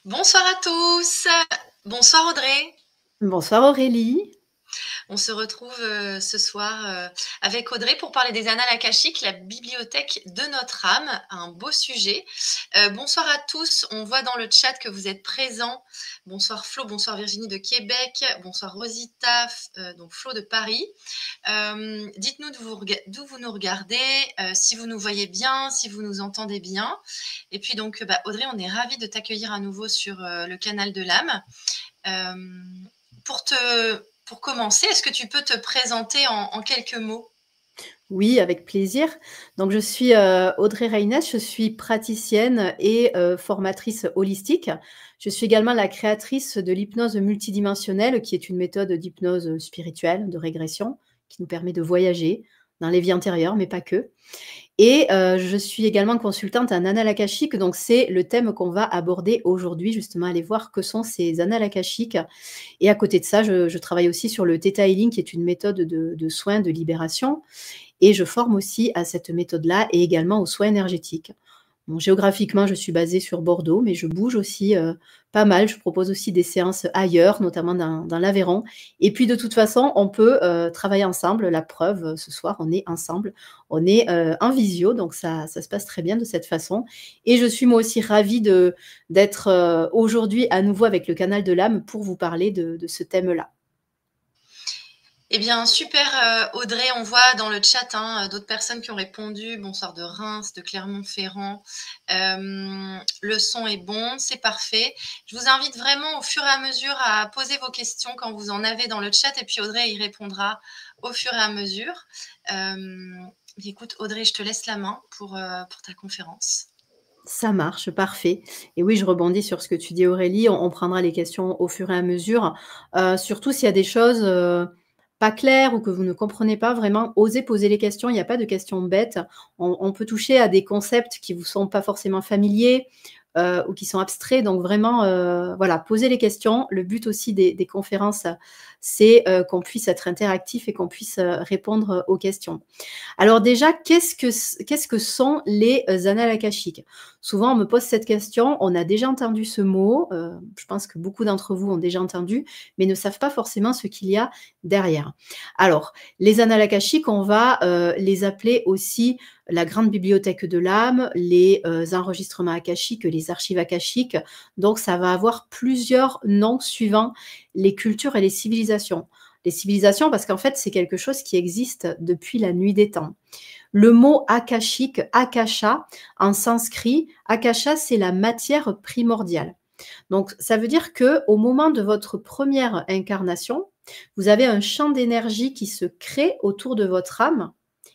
Bonsoir à tous. Bonsoir Audrey. Bonsoir Aurélie. On se retrouve ce soir avec Audrey pour parler des annales akashiques, la bibliothèque de notre âme, un beau sujet. Bonsoir à tous. On voit dans le chat que vous êtes présents. Bonsoir Flo, bonsoir Virginie de Québec, bonsoir Rosita, donc Flo de Paris. Dites-nous d'où vous nous regardez, si vous nous voyez bien, si vous nous entendez bien. Et puis donc Audrey, on est ravis de t'accueillir à nouveau sur le canal de l'âme. Pour commencer, est-ce que tu peux te présenter en quelques mots? Oui, avec plaisir. Donc je suis Audrey Reynès, je suis praticienne et formatrice holistique. Je suis également la créatrice de l'hypnose multidimensionnelle, qui est une méthode d'hypnose spirituelle, de régression, qui nous permet de voyager dans les vies antérieures, mais pas que. Et je suis également consultante en annales akashiques, donc c'est le thème qu'on va aborder aujourd'hui, justement, aller voir que sont ces annales akashiques. Et à côté de ça, je travaille aussi sur le Theta Healing, qui est une méthode de soins, de libération. Et je forme aussi à cette méthode-là et également aux soins énergétiques. Bon, géographiquement, je suis basée sur Bordeaux, mais je bouge aussi pas mal. Je propose aussi des séances ailleurs, notamment dans l'Aveyron. Et puis, de toute façon, on peut travailler ensemble. La preuve, ce soir, on est ensemble. On est en visio, donc ça se passe très bien de cette façon. Et je suis moi aussi ravie d'être aujourd'hui à nouveau avec le canal de l'âme pour vous parler de ce thème-là. Eh bien, super Audrey, on voit dans le chat d'autres personnes qui ont répondu. Bonsoir de Reims, de Clermont-Ferrand. Le son est bon, c'est parfait. Je vous invite vraiment au fur et à mesure à poser vos questions quand vous en avez dans le chat et puis Audrey y répondra au fur et à mesure. Écoute Audrey, je te laisse la main pour ta conférence. Ça marche, parfait. Et oui, je rebondis sur ce que tu dis Aurélie, on prendra les questions au fur et à mesure. Surtout s'il y a des choses pas claires ou que vous ne comprenez pas, vraiment, osez poser les questions. Il n'y a pas de questions bêtes. On peut toucher à des concepts qui vous sont pas forcément familiers ou qui sont abstraits. Donc vraiment, voilà, posez les questions. Le but aussi des conférences, c'est qu'on puisse être interactif et qu'on puisse répondre aux questions. Alors déjà, qu'est-ce que sont les annales akashiques? Souvent, on me pose cette question, on a déjà entendu ce mot, je pense que beaucoup d'entre vous ont déjà entendu, mais ne savent pas forcément ce qu'il y a derrière. Alors, les annales akashiques, on va les appeler aussi la grande bibliothèque de l'âme, les enregistrements akashiques, les archives akashiques. Donc, ça va avoir plusieurs noms suivant les cultures et les civilisations. Les civilisations, parce qu'en fait, c'est quelque chose qui existe depuis la nuit des temps. Le mot akashique, akasha, en sanskrit, akasha, c'est la matière primordiale. Donc, ça veut dire que au moment de votre première incarnation, vous avez un champ d'énergie qui se crée autour de votre âme,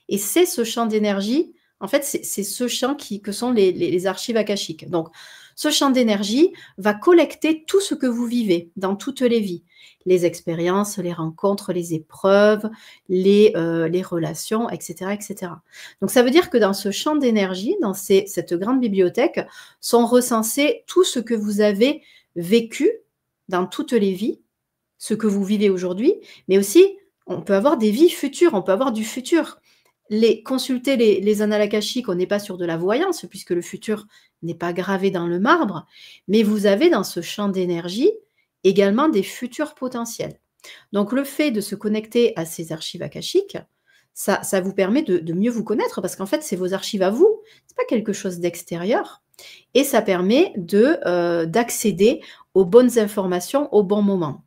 et c'est ce champ d'énergie, en fait, c'est ce champ que sont les archives akashiques. Donc, ce champ d'énergie va collecter tout ce que vous vivez dans toutes les vies, les expériences, les rencontres, les épreuves, les relations, etc., etc. Donc, ça veut dire que dans ce champ d'énergie, dans cette grande bibliothèque, sont recensés tout ce que vous avez vécu dans toutes les vies, ce que vous vivez aujourd'hui, mais aussi, on peut avoir des vies futures, on peut avoir du futur. Consulter les annales akashiques, on n'est pas sur de la voyance, puisque le futur n'est pas gravé dans le marbre, mais vous avez dans ce champ d'énergie également des futurs potentiels. Donc le fait de se connecter à ces archives akashiques, ça vous permet de mieux vous connaître, parce qu'en fait, c'est vos archives à vous, c'est pas quelque chose d'extérieur, et ça permet d'accéder aux bonnes informations au bon moment.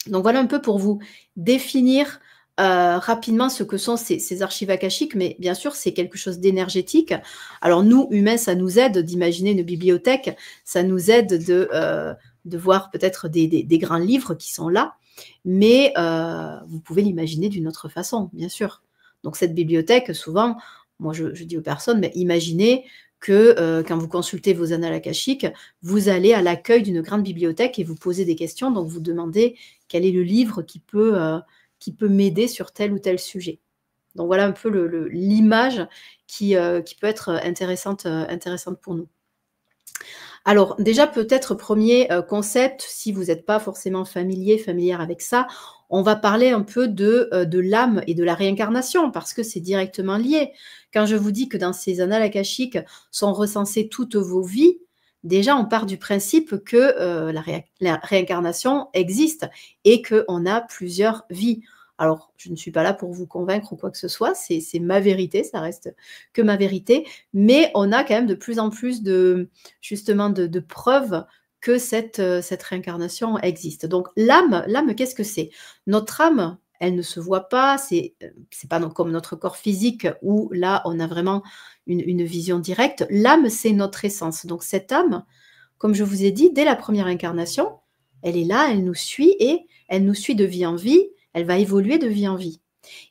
Donc voilà un peu pour vous définir rapidement ce que sont ces archives akashiques, mais bien sûr, c'est quelque chose d'énergétique. Alors nous, humains, ça nous aide d'imaginer une bibliothèque, ça nous aide de voir peut-être des grands livres qui sont là, mais vous pouvez l'imaginer d'une autre façon, bien sûr. Donc cette bibliothèque, souvent, moi je dis aux personnes, mais imaginez que quand vous consultez vos annales akashiques, vous allez à l'accueil d'une grande bibliothèque et vous posez des questions, donc vous demandez quel est le livre qui peut m'aider sur tel ou tel sujet. Donc voilà un peu l'image qui peut être intéressante pour nous. Alors déjà peut-être premier concept, si vous n'êtes pas forcément familière avec ça, on va parler un peu de l'âme et de la réincarnation, parce que c'est directement lié. Quand je vous dis que dans ces annales akashiques sont recensées toutes vos vies, déjà on part du principe que, la réincarnation existe et qu'on a plusieurs vies. Alors, je ne suis pas là pour vous convaincre ou quoi que ce soit, c'est ma vérité, ça reste que ma vérité, mais on a quand même de plus en plus justement de preuves que cette réincarnation existe. Donc l'âme, qu'est-ce que c'est? Notre âme, elle ne se voit pas, c'est pas comme notre corps physique où là, on a vraiment une vision directe. L'âme, c'est notre essence. Donc cette âme, comme je vous ai dit, dès la première incarnation, elle est là, elle nous suit et elle nous suit de vie en vie, elle va évoluer de vie en vie.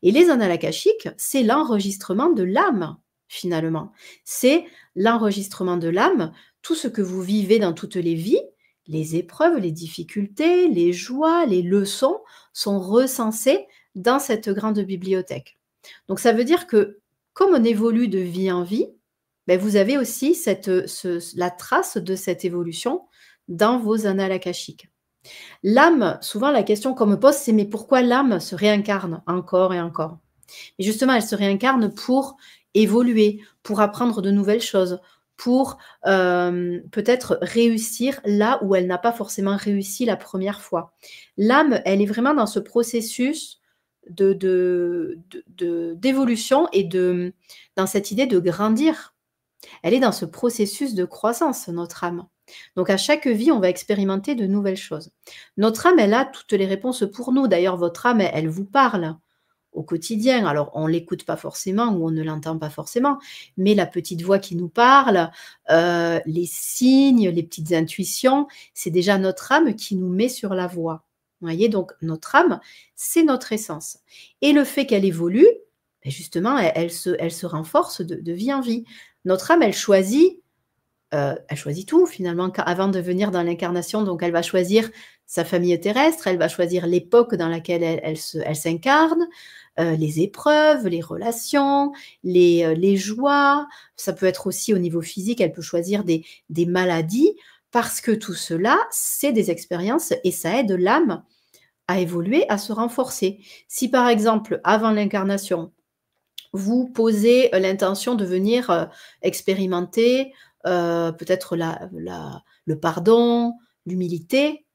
Et les annales akashiques, c'est l'enregistrement de l'âme, finalement. C'est l'enregistrement de l'âme, tout ce que vous vivez dans toutes les vies, les épreuves, les difficultés, les joies, les leçons sont recensées dans cette grande bibliothèque. Donc ça veut dire que comme on évolue de vie en vie, ben vous avez aussi la trace de cette évolution dans vos annales akashiques. L'âme, souvent la question qu'on me pose, c'est mais pourquoi l'âme se réincarne encore et encore? Et justement, elle se réincarne pour évoluer, pour apprendre de nouvelles choses, pour peut-être réussir là où elle n'a pas forcément réussi la première fois. L'âme, elle est vraiment dans ce processus d'évolution et dans cette idée de grandir. Elle est dans ce processus de croissance, notre âme. Donc à chaque vie, on va expérimenter de nouvelles choses. Notre âme, elle a toutes les réponses pour nous. D'ailleurs, votre âme, elle vous parle au quotidien. Alors, on ne l'écoute pas forcément ou on ne l'entend pas forcément, mais la petite voix qui nous parle, les signes, les petites intuitions, c'est déjà notre âme qui nous met sur la voie. Vous voyez, donc notre âme, c'est notre essence. Et le fait qu'elle évolue, ben justement, elle se renforce de vie en vie. Notre âme, elle choisit tout finalement avant de venir dans l'incarnation. Donc elle va choisir sa famille terrestre, elle va choisir l'époque dans laquelle elle s'incarne, les épreuves, les relations, les joies. Ça peut être aussi au niveau physique, elle peut choisir des maladies parce que tout cela, c'est des expériences et ça aide l'âme à évoluer, à se renforcer. Si par exemple, avant l'incarnation, vous posez l'intention de venir expérimenter peut-être le pardon, l'humilité,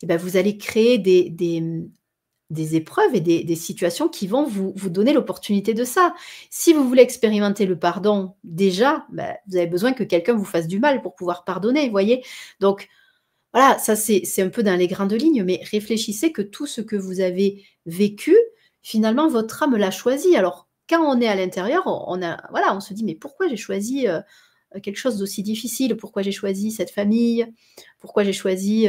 et ben vous allez créer des épreuves et des situations qui vont vous donner l'opportunité de ça. Si vous voulez expérimenter le pardon, déjà, ben, vous avez besoin que quelqu'un vous fasse du mal pour pouvoir pardonner, vous voyez? Donc voilà, ça c'est un peu dans les grandes lignes, mais réfléchissez que tout ce que vous avez vécu, finalement, votre âme l'a choisi. Alors, quand on est à l'intérieur, on se dit: «Mais pourquoi j'ai choisi, quelque chose d'aussi difficile? Pourquoi j'ai choisi cette famille? Pourquoi j'ai choisi,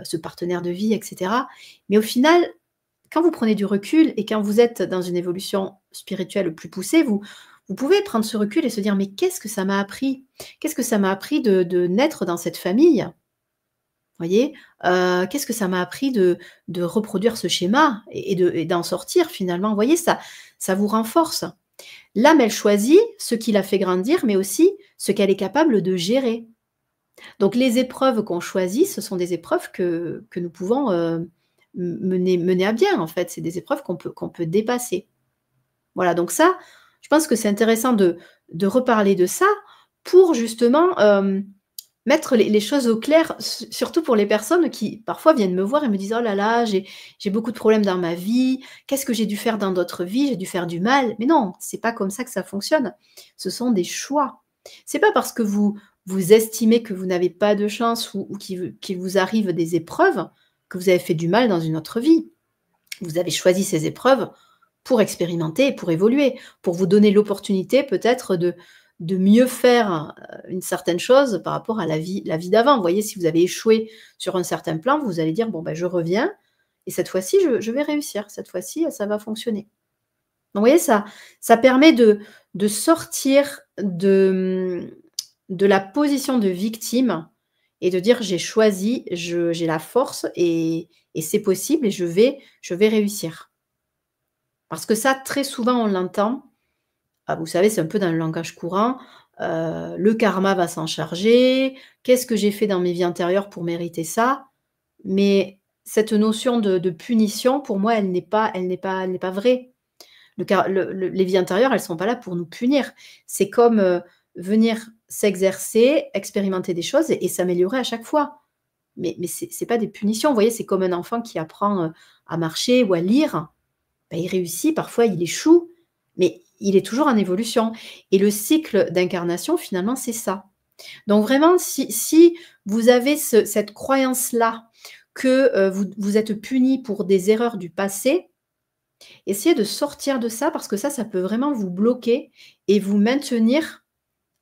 ce partenaire de vie?» et cetera. Mais au final, quand vous prenez du recul et quand vous êtes dans une évolution spirituelle plus poussée, vous pouvez prendre ce recul et se dire: «Mais qu'est-ce que ça m'a appris? Qu'est-ce que ça m'a appris de naître dans cette famille?» Voyez? Qu'est-ce que ça m'a appris de reproduire ce schéma et d'en sortir finalement? Vous voyez, ça vous renforce. L'âme, elle choisit ce qui la fait grandir, mais aussi ce qu'elle est capable de gérer. Donc les épreuves qu'on choisit, ce sont des épreuves que nous pouvons, mener à bien en fait. C'est des épreuves qu'on peut dépasser. Voilà, donc ça, je pense que c'est intéressant de reparler de ça pour justement, mettre les choses au clair, surtout pour les personnes qui, parfois, viennent me voir et me disent: «Oh là là, j'ai beaucoup de problèmes dans ma vie. Qu'est-ce que j'ai dû faire dans d'autres vies? J'ai dû faire du mal». Mais non, c'est pas comme ça que ça fonctionne. Ce sont des choix. C'est pas parce que vous estimez que vous n'avez pas de chance ou qu'il vous arrive des épreuves, que vous avez fait du mal dans une autre vie. Vous avez choisi ces épreuves pour expérimenter et pour évoluer, pour vous donner l'opportunité peut-être de mieux faire, une certaine chose par rapport à la vie d'avant. Vous voyez, si vous avez échoué sur un certain plan, vous allez dire: «Bon, ben, je reviens et cette fois-ci, je vais réussir. Cette fois-ci, ça va fonctionner». Donc vous voyez, ça permet de sortir de la position de victime et de dire: «J'ai choisi, j'ai la force et c'est possible et je vais réussir». Parce que ça, très souvent, on l'entend. Ah, vous savez, c'est un peu dans le langage courant, le karma va s'en charger. Qu'est-ce que j'ai fait dans mes vies antérieures pour mériter ça? Mais cette notion de punition, pour moi, elle n'est pas vraie. Les vies antérieures, elles sont pas là pour nous punir. C'est comme, venir s'exercer, expérimenter des choses et s'améliorer à chaque fois. Mais c'est pas des punitions. Vous voyez, c'est comme un enfant qui apprend, à marcher ou à lire. Bah, il réussit, parfois il échoue, mais il est toujours en évolution et le cycle d'incarnation, finalement, c'est ça. Donc vraiment, si vous avez cette croyance-là que, vous êtes puni pour des erreurs du passé, essayez de sortir de ça parce que ça peut vraiment vous bloquer et vous maintenir,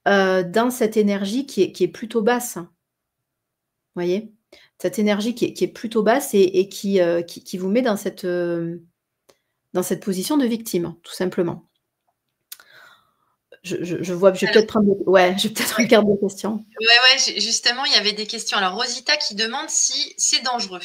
dans cette énergie qui est plutôt basse. Voyez? Cette énergie qui est plutôt basse et qui vous met dans cette position de victime, tout simplement. Je vois, je vais Alors, peut-être prendre ouais, je vais peut-être ouais, regarder des questions. justement, il y avait des questions. Alors, Rosita qui demande si c'est dangereux.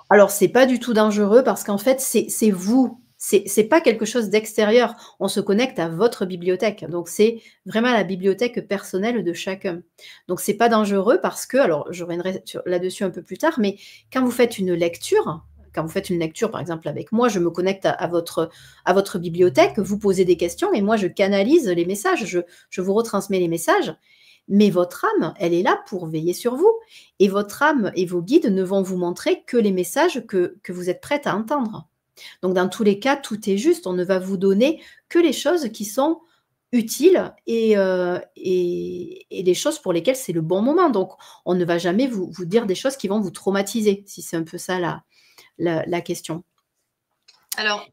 Alors, c'est pas du tout dangereux parce qu'en fait, c'est vous. C'est pas quelque chose d'extérieur. On se connecte à votre bibliothèque. Donc, c'est vraiment la bibliothèque personnelle de chacun. Donc, c'est pas dangereux parce que, alors, je reviendrai là-dessus un peu plus tard, mais quand vous faites une lecture, par exemple, avec moi, je me connecte à votre bibliothèque, vous posez des questions et moi, je canalise les messages, je vous retransmets les messages. Mais votre âme, elle est là pour veiller sur vous. Et votre âme et vos guides ne vont vous montrer que les messages que vous êtes prête à entendre. Donc, dans tous les cas, tout est juste. On ne va vous donner que les choses qui sont utiles et les choses pour lesquelles c'est le bon moment. Donc, on ne va jamais vous dire des choses qui vont vous traumatiser, si c'est un peu ça la question. Alors,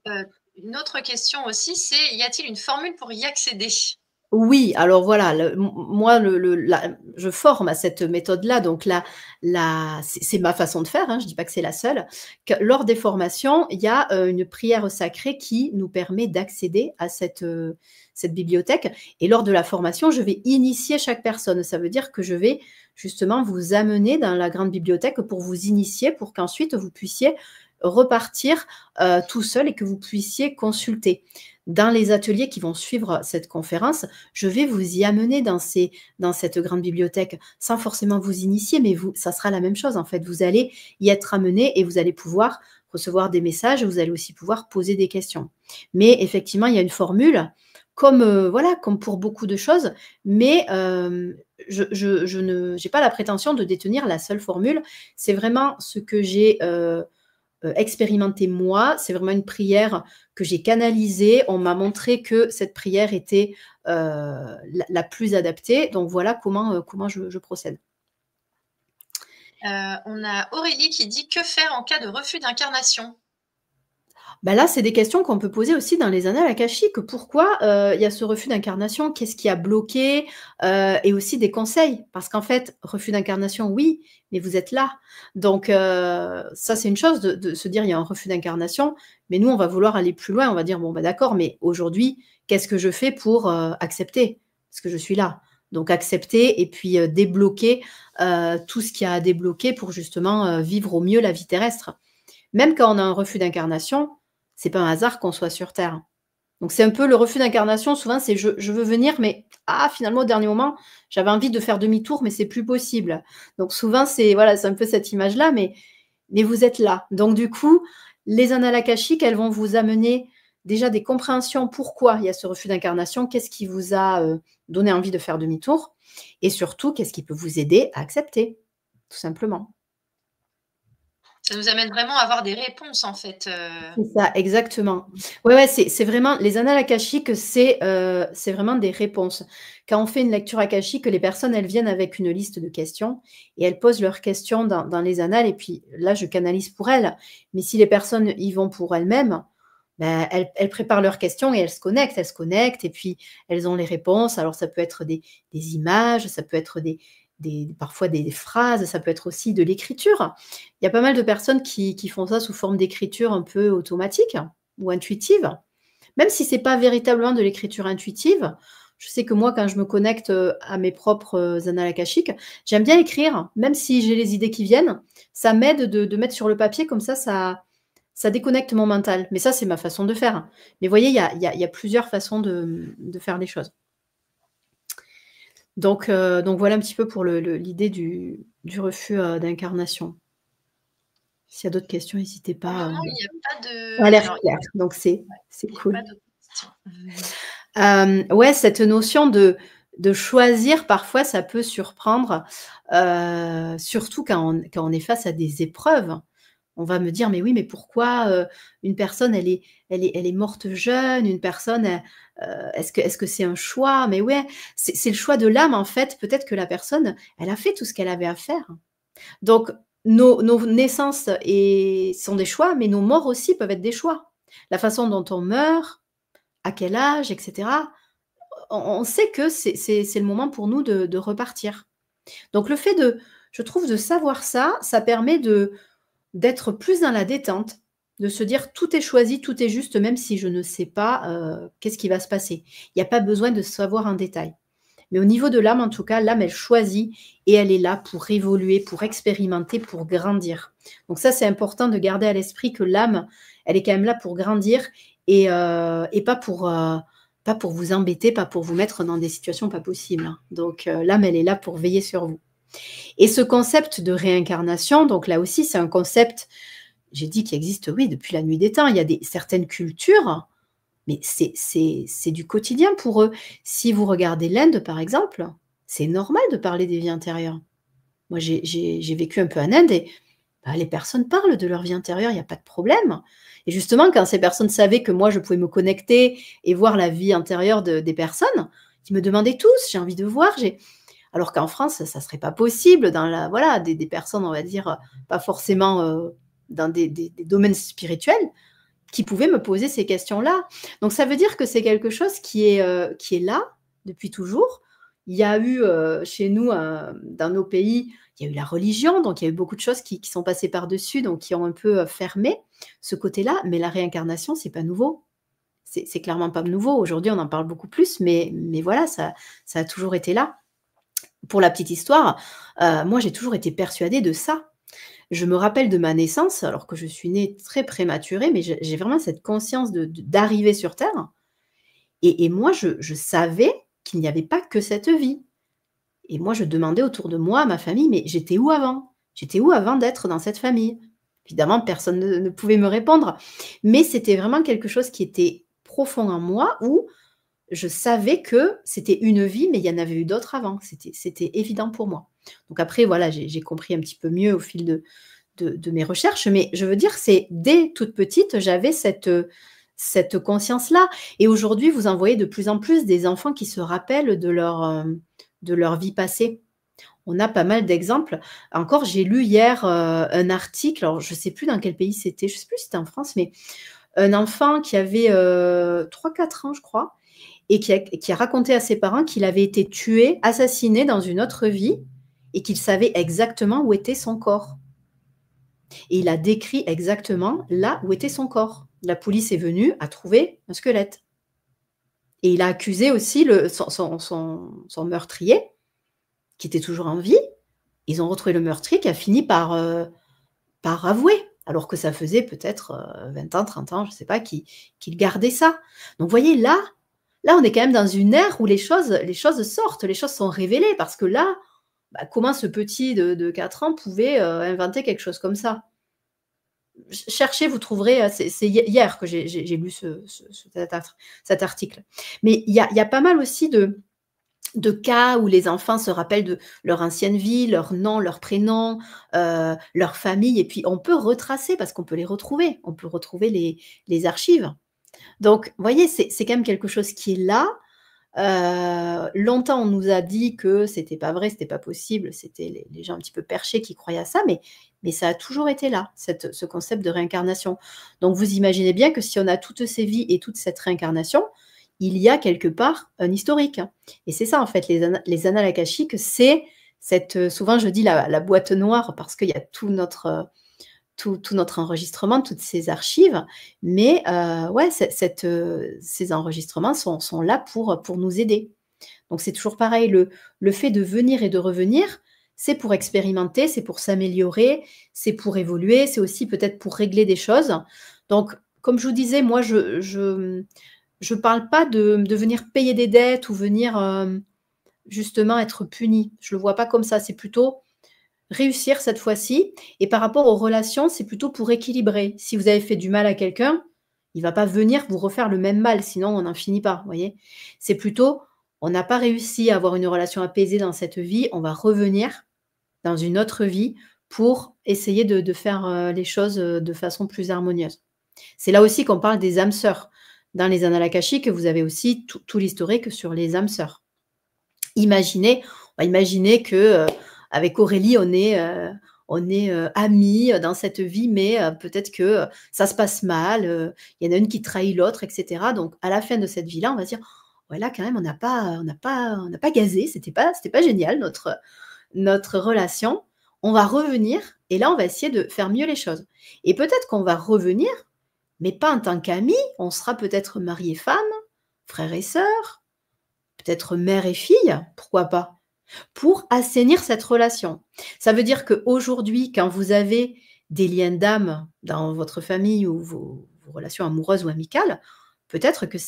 une autre question aussi, c'est y a-t-il une formule pour y accéder? Oui, alors voilà, moi, je forme à cette méthode-là, donc c'est ma façon de faire, hein, je dis pas que c'est la seule. Lors des formations, il y a, une prière sacrée qui nous permet d'accéder à cette bibliothèque et lors de la formation, je vais initier chaque personne. Ça veut dire que je vais justement vous amener dans la grande bibliothèque pour vous initier, pour qu'ensuite vous puissiez repartir, tout seul et que vous puissiez consulter. Dans les ateliers qui vont suivre cette conférence, je vais vous y amener dans cette grande bibliothèque, sans forcément vous initier, mais ça sera la même chose en fait. Vous allez y être amené et vous allez pouvoir recevoir des messages, vous allez aussi pouvoir poser des questions. Mais effectivement, il y a une formule, comme, voilà, comme pour beaucoup de choses, mais je n'ai pas la prétention de détenir la seule formule. C'est vraiment ce que j'ai, expérimenté moi. C'est vraiment une prière que j'ai canalisée. On m'a montré que cette prière était la plus adaptée. Donc voilà comment je procède. On a Aurélie qui dit que faire en cas de refus d'incarnation? Bah là, c'est des questions qu'on peut poser aussi dans les annales akashiques. Pourquoi, il y a ce refus d'incarnation? Qu'est-ce qui a bloqué? Et aussi des conseils. Parce qu'en fait, refus d'incarnation, oui, mais vous êtes là. Donc ça, c'est une chose de se dire: «Il y a un refus d'incarnation», mais nous, on va vouloir aller plus loin. On va dire: «Bon, bah, d'accord, mais aujourd'hui, qu'est-ce que je fais pour, accepter? Parce que je suis là». Donc accepter et puis, débloquer, tout ce qu'il y a à débloquer pour justement, vivre au mieux la vie terrestre. Même quand on a un refus d'incarnation, c'est pas un hasard qu'on soit sur terre. Donc c'est un peu le refus d'incarnation, souvent c'est: «Je veux venir, mais finalement au dernier moment, j'avais envie de faire demi-tour, mais c'est plus possible». Donc souvent c'est voilà, c'est un peu cette image-là, mais vous êtes là. Donc du coup, les annales akashiques, elles vont vous amener déjà des compréhensions. Pourquoi il y a ce refus d'incarnation? Qu'est-ce qui vous a, donné envie de faire demi-tour? Et surtout, qu'est-ce qui peut vous aider à accepter? Tout simplement. Ça nous amène vraiment à avoir des réponses en fait. C'est ça, exactement. Ouais, c'est vraiment les annales akashiques, c'est vraiment des réponses. Quand on fait une lecture akashique, les personnes, elles viennent avec une liste de questions et elles posent leurs questions dans les annales et puis là, je canalise pour elles. Mais si les personnes y vont pour elles-mêmes, ben, elles préparent leurs questions et elles se connectent et puis elles ont les réponses. Alors ça peut être des images, ça peut être parfois des phrases, ça peut être aussi de l'écriture. Il y a pas mal de personnes qui font ça sous forme d'écriture un peu automatique ou intuitive. Même si c'est pas véritablement de l'écriture intuitive, je sais que moi, quand je me connecte, à mes propres, annales akashiques, j'aime bien écrire, même si j'ai les idées qui viennent. Ça m'aide de mettre sur le papier comme ça déconnecte mon mental. Mais ça, c'est ma façon de faire. Mais vous voyez, il y a plusieurs façons de faire les choses. Donc voilà un petit peu pour l'idée du refus, d'incarnation. S'il y a d'autres questions, n'hésitez Pour le pas, moment, il n'y a pas ça a de l'air alors clair, donc c'est il n'y a cool. pas d'autres questions. Ouais, cette notion de choisir, parfois, ça peut surprendre, surtout quand on est face à des épreuves. On va me dire: «Mais oui, mais pourquoi, une personne elle est morte jeune, une personne est-ce que c'est un choix?» Mais ouais, c'est le choix de l'âme en fait. Peut-être que la personne, elle a fait tout ce qu'elle avait à faire. Donc nos naissances sont des choix, mais nos morts aussi peuvent être des choix. La façon dont on meurt, à quel âge et cetera, on sait que c'est le moment pour nous de repartir. Donc le fait je trouve de savoir ça, ça permet d'être plus dans la détente, de se dire: «Tout est choisi, tout est juste, même si je ne sais pas, qu'est-ce qui va se passer». Il y a pas besoin de savoir en détail. Mais au niveau de l'âme, en tout cas, l'âme, elle choisit et elle est là pour évoluer, pour expérimenter, pour grandir. Donc ça, c'est important de garder à l'esprit que l'âme, elle est quand même là pour grandir et pas pour vous embêter, pas pour vous mettre dans des situations pas possibles, hein. Donc l'âme, elle est là pour veiller sur vous. Et ce concept de réincarnation, donc là aussi, c'est un concept, j'ai dit, qui existe, oui, depuis la nuit des temps. Il y a certaines cultures, mais c'est du quotidien pour eux. Si vous regardez l'Inde, par exemple, c'est normal de parler des vies antérieures. Moi, j'ai vécu un peu en Inde et bah, les personnes parlent de leur vie antérieure, il y a pas de problème. Et justement, quand ces personnes savaient que moi, je pouvais me connecter et voir la vie antérieure des personnes, ils me demandaient tous: «J'ai envie de voir, j'ai» alors qu'en France, ça serait pas possible dans voilà, des personnes, on va dire, pas forcément, dans des domaines spirituels, qui pouvaient me poser ces questions-là. Donc ça veut dire que c'est quelque chose qui est là depuis toujours. Il y a eu, chez nous, dans nos pays, il y a eu la religion, donc il y a eu beaucoup de choses qui sont passées par-dessus, donc qui ont un peu, fermé ce côté-là. Mais la réincarnation, c'est pas nouveau. C'est clairement pas nouveau. Aujourd'hui, on en parle beaucoup plus, mais voilà, ça a toujours été là. Pour la petite histoire, moi, j'ai toujours été persuadée de ça. Je me rappelle de ma naissance, alors que je suis née très prématurée, mais j'ai vraiment cette conscience d'arriver sur terre et moi, je savais qu'il n'y avait pas que cette vie et moi, je demandais autour de moi, à ma famille: «Mais j'étais où avant? J'étais où avant d'être dans cette famille?» Évidemment, personne ne pouvait me répondre, mais c'était vraiment quelque chose qui était profond en moi où je savais que c'était une vie, mais il y en avait eu d'autres avant. C'était évident pour moi. Donc après, voilà, j'ai compris un petit peu mieux au fil de mes recherches, mais je veux dire, c'est dès toute petite, j'avais cette conscience-là. Et aujourd'hui, vous en voyez de plus en plus des enfants qui se rappellent de leur vie passée. On a pas mal d'exemples. Encore, j'ai lu hier, un article, alors je ne sais plus dans quel pays c'était, je ne sais plus si c'était en France, mais un enfant qui avait, 3-4 ans, je crois, et qui a raconté à ses parents qu'il avait été tué, assassiné dans une autre vie et qu'il savait exactement où était son corps. Et il a décrit exactement là où était son corps. La police est venue, a trouvé un squelette. Et il a accusé aussi son meurtrier, qui était toujours en vie. Ils ont retrouvé le meurtrier qui a fini par avouer, alors que ça faisait peut-être 20 ans, 30 ans, je ne sais pas, qu'il gardait ça. Donc vous voyez, là, on est quand même dans une ère où les choses sortent, les choses sont révélées, parce que là, bah, comment ce petit de 4 ans pouvait inventer quelque chose comme ça? Cherchez, vous trouverez, c'est hier que j'ai lu cet article. Mais il y a pas mal aussi de cas où les enfants se rappellent de leur ancienne vie, leur nom, leur prénom, leur famille et puis on peut retracer parce qu'on peut les retrouver. On peut retrouver les archives. Donc, vous voyez, c'est quand même quelque chose qui est là. Longtemps, on nous a dit que c'était pas vrai, c'était pas possible, c'était les gens un petit peu perchés qui croyaient à ça, mais ça a toujours été là, ce concept de réincarnation. Donc vous imaginez bien que si on a toutes ces vies et toute cette réincarnation, il y a quelque part un historique. Et c'est ça en fait, les annales akashiques, c'est souvent je dis la boîte noire parce qu'il y a tout notre enregistrement, toutes ces archives, mais ouais, ces enregistrements sont là pour nous aider. Donc c'est toujours pareil, le fait de venir et de revenir, c'est pour expérimenter, c'est pour s'améliorer, c'est pour évoluer, c'est aussi peut-être pour régler des choses. Donc comme je vous disais, moi je parle pas de venir payer des dettes ou venir, justement être puni. Je le vois pas comme ça, c'est plutôt réussir cette fois-ci et par rapport aux relations, c'est plutôt pour équilibrer. Si vous avez fait du mal à quelqu'un, il va pas venir vous refaire le même mal, sinon on n'en finit pas, vous voyez? C'est plutôt on n'a pas réussi à avoir une relation apaisée dans cette vie, on va revenir dans une autre vie pour essayer de faire, les choses, de façon plus harmonieuse. C'est là aussi qu'on parle des âmes sœurs. Dans les annales akashiques, vous avez aussi tout l'historique sur les âmes sœurs. Imaginez on va imaginer que, avec Aurélie, on est amies, dans cette vie, mais peut-être que, ça se passe mal, il y en a une qui trahit l'autre et cetera. Donc à la fin de cette vie-là, on va se dire: «Ouais, là, quand même, on n'a pas gazé, c'était pas génial notre relation. On va revenir et là, on va essayer de faire mieux les choses» et peut-être qu'on va revenir, mais pas en tant qu'amis, on sera peut-être mari et femme, frères et sœurs, peut-être mère et fille, pourquoi pas? Pour assainir cette relation. Ça veut dire qu'aujourd'hui, quand vous avez des liens d'âme dans votre famille ou vos relations amoureuses ou amicales, peut-être que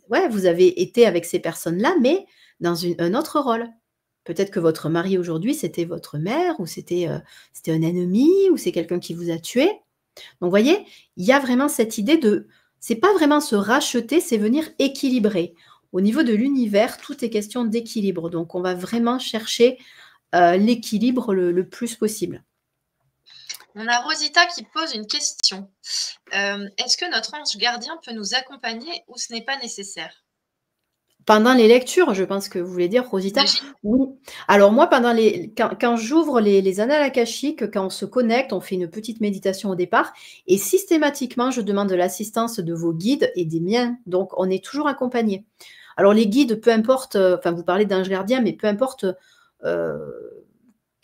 ouais, vous avez été avec ces personnes-là, mais dans un autre rôle. Peut-être que votre mari aujourd'hui, c'était votre mère ou c'était un ennemi ou c'est quelqu'un qui vous a tué. Donc vous voyez, il y a vraiment cette idée de c'est pas vraiment se racheter, c'est venir équilibrer. Au niveau de l'univers, tout est question d'équilibre. Donc on va vraiment chercher, l'équilibre le plus possible. On a Rosita qui pose une question. Est-ce que notre ange gardien peut nous accompagner ou ce n'est pas nécessaire? Pendant les lectures, je pense que vous voulez dire, Rosita? J'imagine. Oui. Alors moi, pendant quand j'ouvre les annales akashiques, quand on se connecte, on fait une petite méditation au départ et systématiquement, je demande l'assistance de vos guides et des miens. Donc on est toujours accompagnés. Alors les guides, peu importe, enfin vous parlez d'ange gardien, mais peu importe,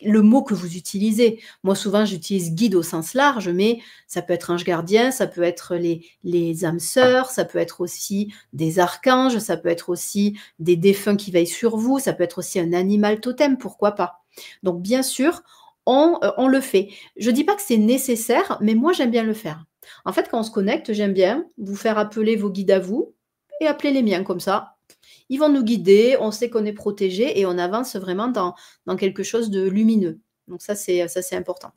le mot que vous utilisez. Moi, souvent, j'utilise guide au sens large, mais ça peut être ange gardien, ça peut être les âmes sœurs, ça peut être aussi des archanges, ça peut être aussi des défunts qui veillent sur vous, ça peut être aussi un animal totem, pourquoi pas. Donc, bien sûr, on le fait. Je ne dis pas que c'est nécessaire, mais moi, j'aime bien le faire. En fait, quand on se connecte, j'aime bien vous faire appeler vos guides à vous et appeler les miens comme ça. Ils vont nous guider, on sait qu'on est protégé et on avance vraiment dans quelque chose de lumineux. Donc ça c'est important.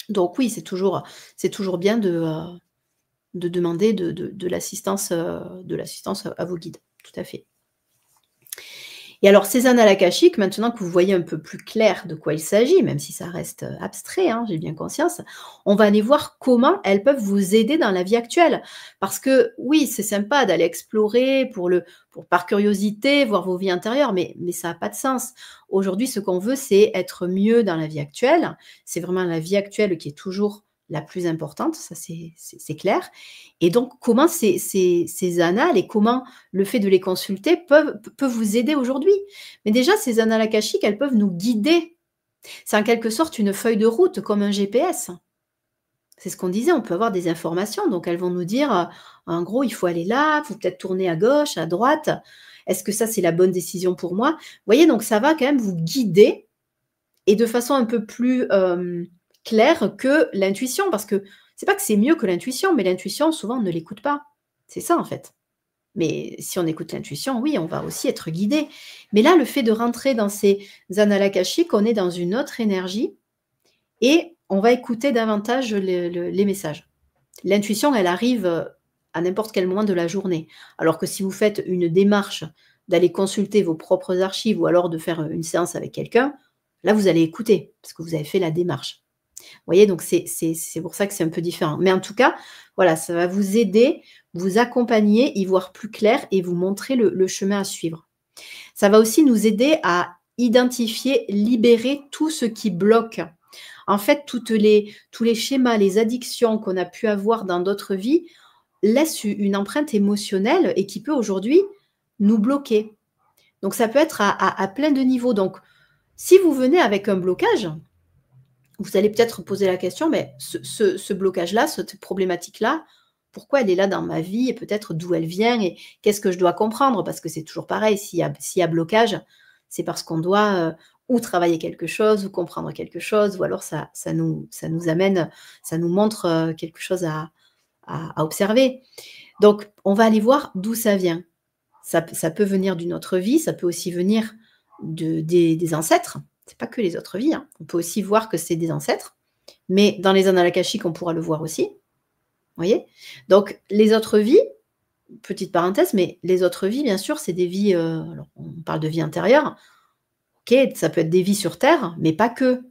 Donc oui, c'est toujours bien de demander de l'assistance, à vos guides. Tout à fait. Et alors ces annales akashiques, maintenant que vous voyez un peu plus clair de quoi il s'agit, même si ça reste, abstrait, hein, j'ai bien conscience, on va aller voir comment elles peuvent vous aider dans la vie actuelle. Parce que oui, c'est sympa d'aller explorer par curiosité, voir vos vies intérieures, mais ça a pas de sens. Aujourd'hui, ce qu'on veut, c'est être mieux dans la vie actuelle. C'est vraiment la vie actuelle qui est toujours la plus importante, ça c'est clair. Et donc comment ces annales et comment le fait de les consulter peut vous aider aujourd'hui. Mais déjà, ces annales akashiques, elles peuvent nous guider. C'est en quelque sorte une feuille de route, comme un GPS. C'est ce qu'on disait, on peut avoir des informations, donc elles vont nous dire, en gros, il faut aller là, il faut peut-être tourner à gauche, à droite. Est-ce que ça, c'est la bonne décision pour moi? Vous voyez, donc ça va quand même vous guider et de façon un peu plus claire que l'intuition, parce que c'est pas que c'est mieux que l'intuition, mais l'intuition, souvent, on ne l'écoute pas. C'est ça, en fait. Mais si on écoute l'intuition, oui, on va aussi être guidé. Mais là, le fait de rentrer dans ces annales akashiques, on est dans une autre énergie et on va écouter davantage les messages. L'intuition, elle arrive à n'importe quel moment de la journée. Alors que si vous faites une démarche d'aller consulter vos propres archives ou alors de faire une séance avec quelqu'un, là, vous allez écouter parce que vous avez fait la démarche. Vous voyez, donc c'est pour ça que c'est un peu différent. Mais en tout cas, voilà, ça va vous aider, vous accompagner, y voir plus clair et vous montrer le chemin à suivre. Ça va aussi nous aider à identifier, libérer tout ce qui bloque. En fait, tous les schémas, les addictions qu'on a pu avoir dans d'autres vies laissent une empreinte émotionnelle et qui peut aujourd'hui nous bloquer. Donc ça peut être à plein de niveaux. Donc, si vous venez avec un blocage, vous allez peut-être poser la question, mais ce blocage-là, cette problématique-là, pourquoi elle est là dans ma vie et peut-être d'où elle vient et qu'est-ce que je dois comprendre? Parce que c'est toujours pareil, s'il y a blocage, c'est parce qu'on doit, ou travailler quelque chose ou comprendre quelque chose ou alors ça nous amène, ça nous montre, quelque chose à observer. Donc on va aller voir d'où ça vient. Ça peut venir d'une autre vie, ça peut aussi venir des ancêtres. C'est pas que les autres vies, hein. On peut aussi voir que c'est des ancêtres, mais dans les annales akashiques, on pourra le voir aussi. Vous voyez? Donc les autres vies, petite parenthèse, mais les autres vies, bien sûr, c'est des vies, alors on parle de vie intérieure, OK, ça peut être des vies sur terre, mais pas que.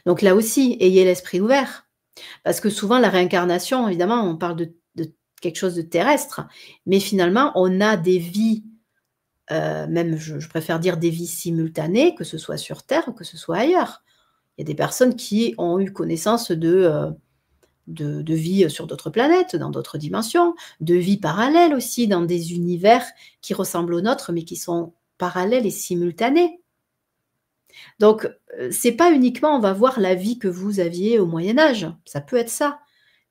Donc là aussi, ayez l'esprit ouvert. Parce que souvent la réincarnation, évidemment, on parle de quelque chose de terrestre, mais finalement, on a des vies, même je préfère dire des vies simultanées, que ce soit sur terre ou que ce soit ailleurs. Il y a des personnes qui ont eu connaissance de vie sur d'autres planètes, dans d'autres dimensions, de vie parallèle aussi, dans des univers qui ressemblent aux nôtres, mais qui sont parallèles et simultanés. Donc, c'est pas uniquement on va voir la vie que vous aviez au Moyen Âge, ça peut être ça,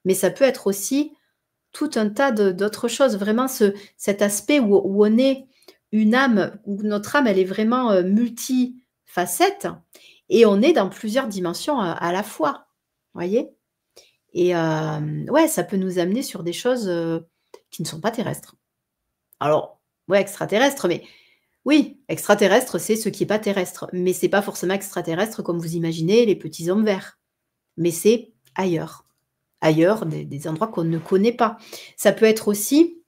mais ça peut être aussi tout un tas d'autres choses. Vraiment cet aspect où on est une âme, où notre âme, elle est vraiment, multifacette et on est dans plusieurs dimensions à la fois, voyez? Et ouais, ça peut nous amener sur des choses, qui ne sont pas terrestres. Alors, ouais, extraterrestres, mais oui, extraterrestre, c'est ce qui est pas terrestre, mais c'est pas forcément extraterrestre comme vous imaginez les petits hommes verts, mais c'est ailleurs. Ailleurs, des endroits qu'on ne connaît pas. Ça peut être aussi,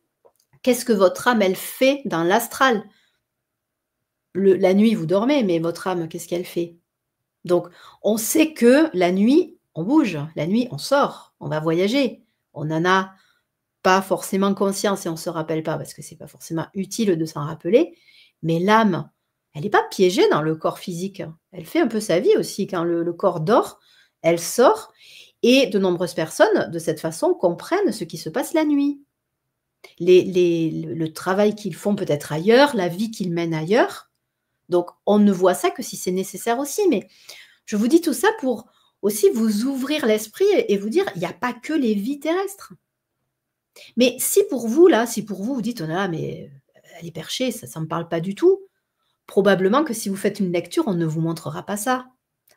qu'est-ce que votre âme, elle fait dans l'astral? La nuit, vous dormez, mais votre âme, qu'est-ce qu'elle fait? Donc, on sait que la nuit, on bouge, la nuit, on sort, on va voyager. On n'en a pas forcément conscience et on ne se rappelle pas parce que c'est pas forcément utile de s'en rappeler, mais l'âme, elle n'est pas piégée dans le corps physique. Elle fait un peu sa vie aussi. Quand le corps dort, elle sort et de nombreuses personnes, de cette façon, comprennent ce qui se passe la nuit. Le travail qu'ils font peut-être ailleurs, la vie qu'ils mènent ailleurs. Donc, on ne voit ça que si c'est nécessaire aussi. Mais je vous dis tout ça pour aussi vous ouvrir l'esprit et vous dire, il n'y a pas que les vies terrestres. Mais si pour vous, là, si pour vous, vous dites: «Oh là là, mais elle est perchée, ça me parle pas du tout», probablement que si vous faites une lecture, on ne vous montrera pas ça.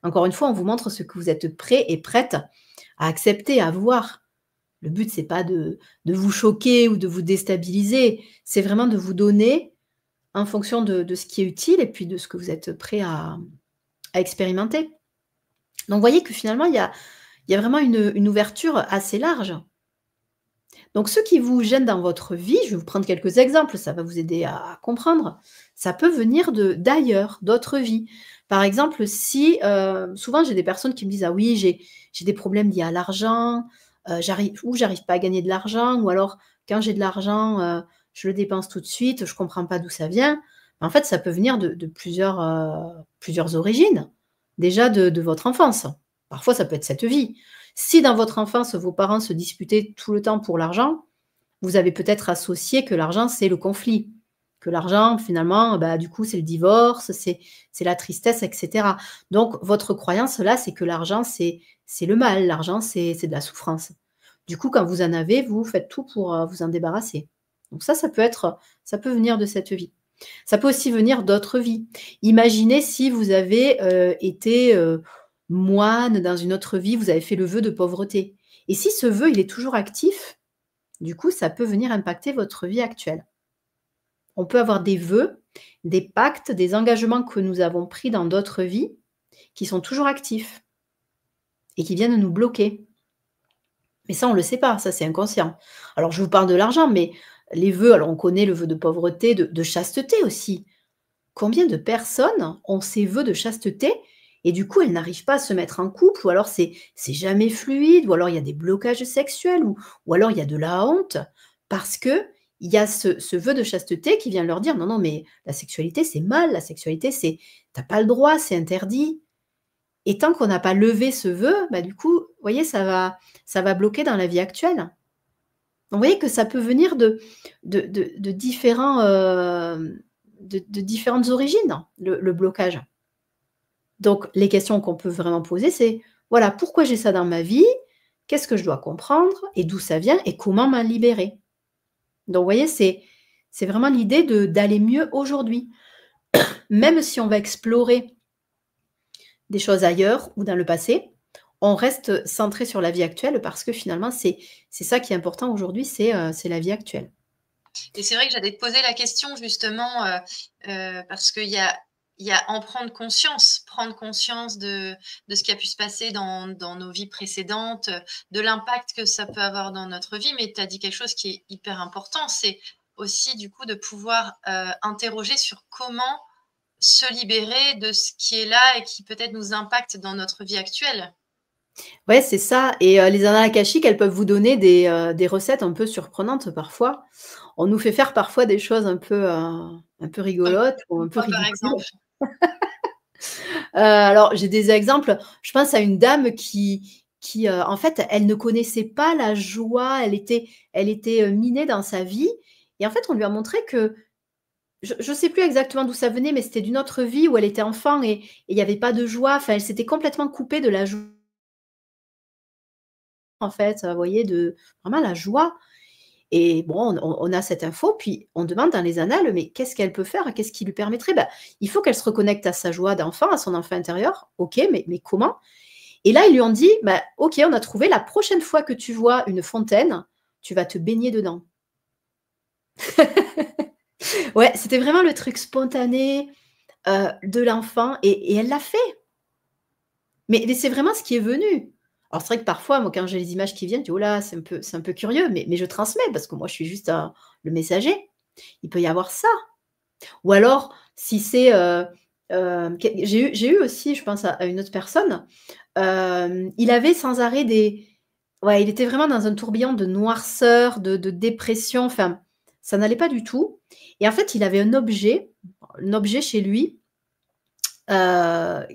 Encore une fois, on vous montre ce que vous êtes prêt et prête à accepter, à voir. Le but, c'est pas de vous choquer ou de vous déstabiliser, c'est vraiment de vous donner en fonction de ce qui est utile et puis de ce que vous êtes prêt à expérimenter. Donc vous voyez que finalement, il y a vraiment une ouverture assez large. Donc ce qui vous gêne dans votre vie, je vais vous prendre quelques exemples, ça va vous aider à comprendre. Ça peut venir d'ailleurs, d'autres vies. Par exemple, si, souvent j'ai des personnes qui me disent: «Ah oui, j'ai des problèmes liés à l'argent, j'arrive pas à gagner de l'argent ou alors quand j'ai de l'argent, je le dépense tout de suite, je comprends pas d'où ça vient». En fait, ça peut venir de plusieurs origines. Déjà de votre enfance. Parfois, ça peut être cette vie. Si dans votre enfance, vos parents se disputaient tout le temps pour l'argent, vous avez peut-être associé que l'argent, c'est le conflit. Que l'argent, finalement, bah, du coup, c'est le divorce, c'est la tristesse, et cetera. Donc, votre croyance là, c'est que l'argent, c'est le mal, l'argent, c'est de la souffrance. Du coup, quand vous en avez, vous faites tout pour, vous en débarrasser. Donc ça peut venir de cette vie. Ça peut aussi venir d'autres vies. Imaginez si vous avez, été, moine dans une autre vie, vous avez fait le vœu de pauvreté. Et si ce vœu, il est toujours actif, du coup, ça peut venir impacter votre vie actuelle. On peut avoir des vœux, des pactes, des engagements que nous avons pris dans d'autres vies qui sont toujours actifs et qui viennent nous bloquer. Mais ça, on ne le sait pas, ça c'est inconscient. Alors je vous parle de l'argent, mais les vœux, alors on connaît le vœu de pauvreté, de chasteté aussi. Combien de personnes ont ces vœux de chasteté et du coup, elles n'arrivent pas à se mettre en couple ou alors c'est jamais fluide ou alors il y a des blocages sexuels ou alors il y a de la honte parce qu'il y a ce vœu de chasteté qui vient leur dire: «Non, non, mais la sexualité, c'est mal, la sexualité, c'est tu pas le droit, c'est interdit». Et tant qu'on n'a pas levé ce vœu, bah, du coup, vous voyez, ça va bloquer dans la vie actuelle. Donc vous voyez que ça peut venir de différents, de différentes origines, le blocage. Donc les questions qu'on peut vraiment poser, c'est: «Voilà, pourquoi j'ai ça dans ma vie? Qu'est-ce que je dois comprendre et d'où ça vient et comment m'en libérer?» Donc vous voyez, c'est vraiment l'idée d'aller mieux aujourd'hui. Même si on va explorer des choses ailleurs ou dans le passé, on reste centré sur la vie actuelle parce que finalement, c'est ça qui est important aujourd'hui, c'est la vie actuelle. Et c'est vrai que j'allais te poser la question justement, parce qu'il il y a en prendre conscience de ce qui a pu se passer dans nos vies précédentes, de l'impact que ça peut avoir dans notre vie. Mais tu as dit quelque chose qui est hyper important, c'est aussi du coup de pouvoir interroger sur comment se libérer de ce qui est là et qui peut-être nous impacte dans notre vie actuelle. Ouais, c'est ça et les annales akashiques, elles peuvent vous donner des recettes un peu surprenantes parfois. On nous fait faire parfois des choses un peu Comme rigolotes ou un peu quoi, par ridicules. exemple? Alors j'ai des exemples. Je pense à une dame qui, en fait, elle ne connaissait pas la joie, elle était minée dans sa vie et en fait, on lui a montré que je sais plus exactement d'où ça venait, mais c'était d'une autre vie où elle était enfant et il y avait pas de joie. Enfin, elle s'était complètement coupée de la joie, en fait, vous voyez, de vraiment la joie et bon, on a cette info, puis on demande dans les annales, mais qu'est-ce qu'elle peut faire? Qu'est-ce qui lui permettrait? Bah, il faut qu'elle se reconnecte à sa joie d'enfant, à son enfant intérieur. OK, mais comment? Et là, ils lui ont dit: «Bah, OK, on a trouvé, la prochaine fois que tu vois une fontaine, tu vas te baigner dedans». Ouais, c'était vraiment le truc spontané, de l'enfant et elle l'a fait. Mais c'est vraiment ce qui est venu. Alors c'est vrai que parfois, moi, quand j'ai les images qui viennent, je dis: «Oh là, c'est un peu curieux», mais je transmets parce que moi, je suis juste le messager. Il peut y avoir ça. Ou alors, si c'est, j'ai eu aussi, je pense à une autre personne, il avait sans arrêt des ouais, il était vraiment dans un tourbillon de noirceur, de dépression, enfin, ça n'allait pas du tout et en fait, il avait un objet chez lui,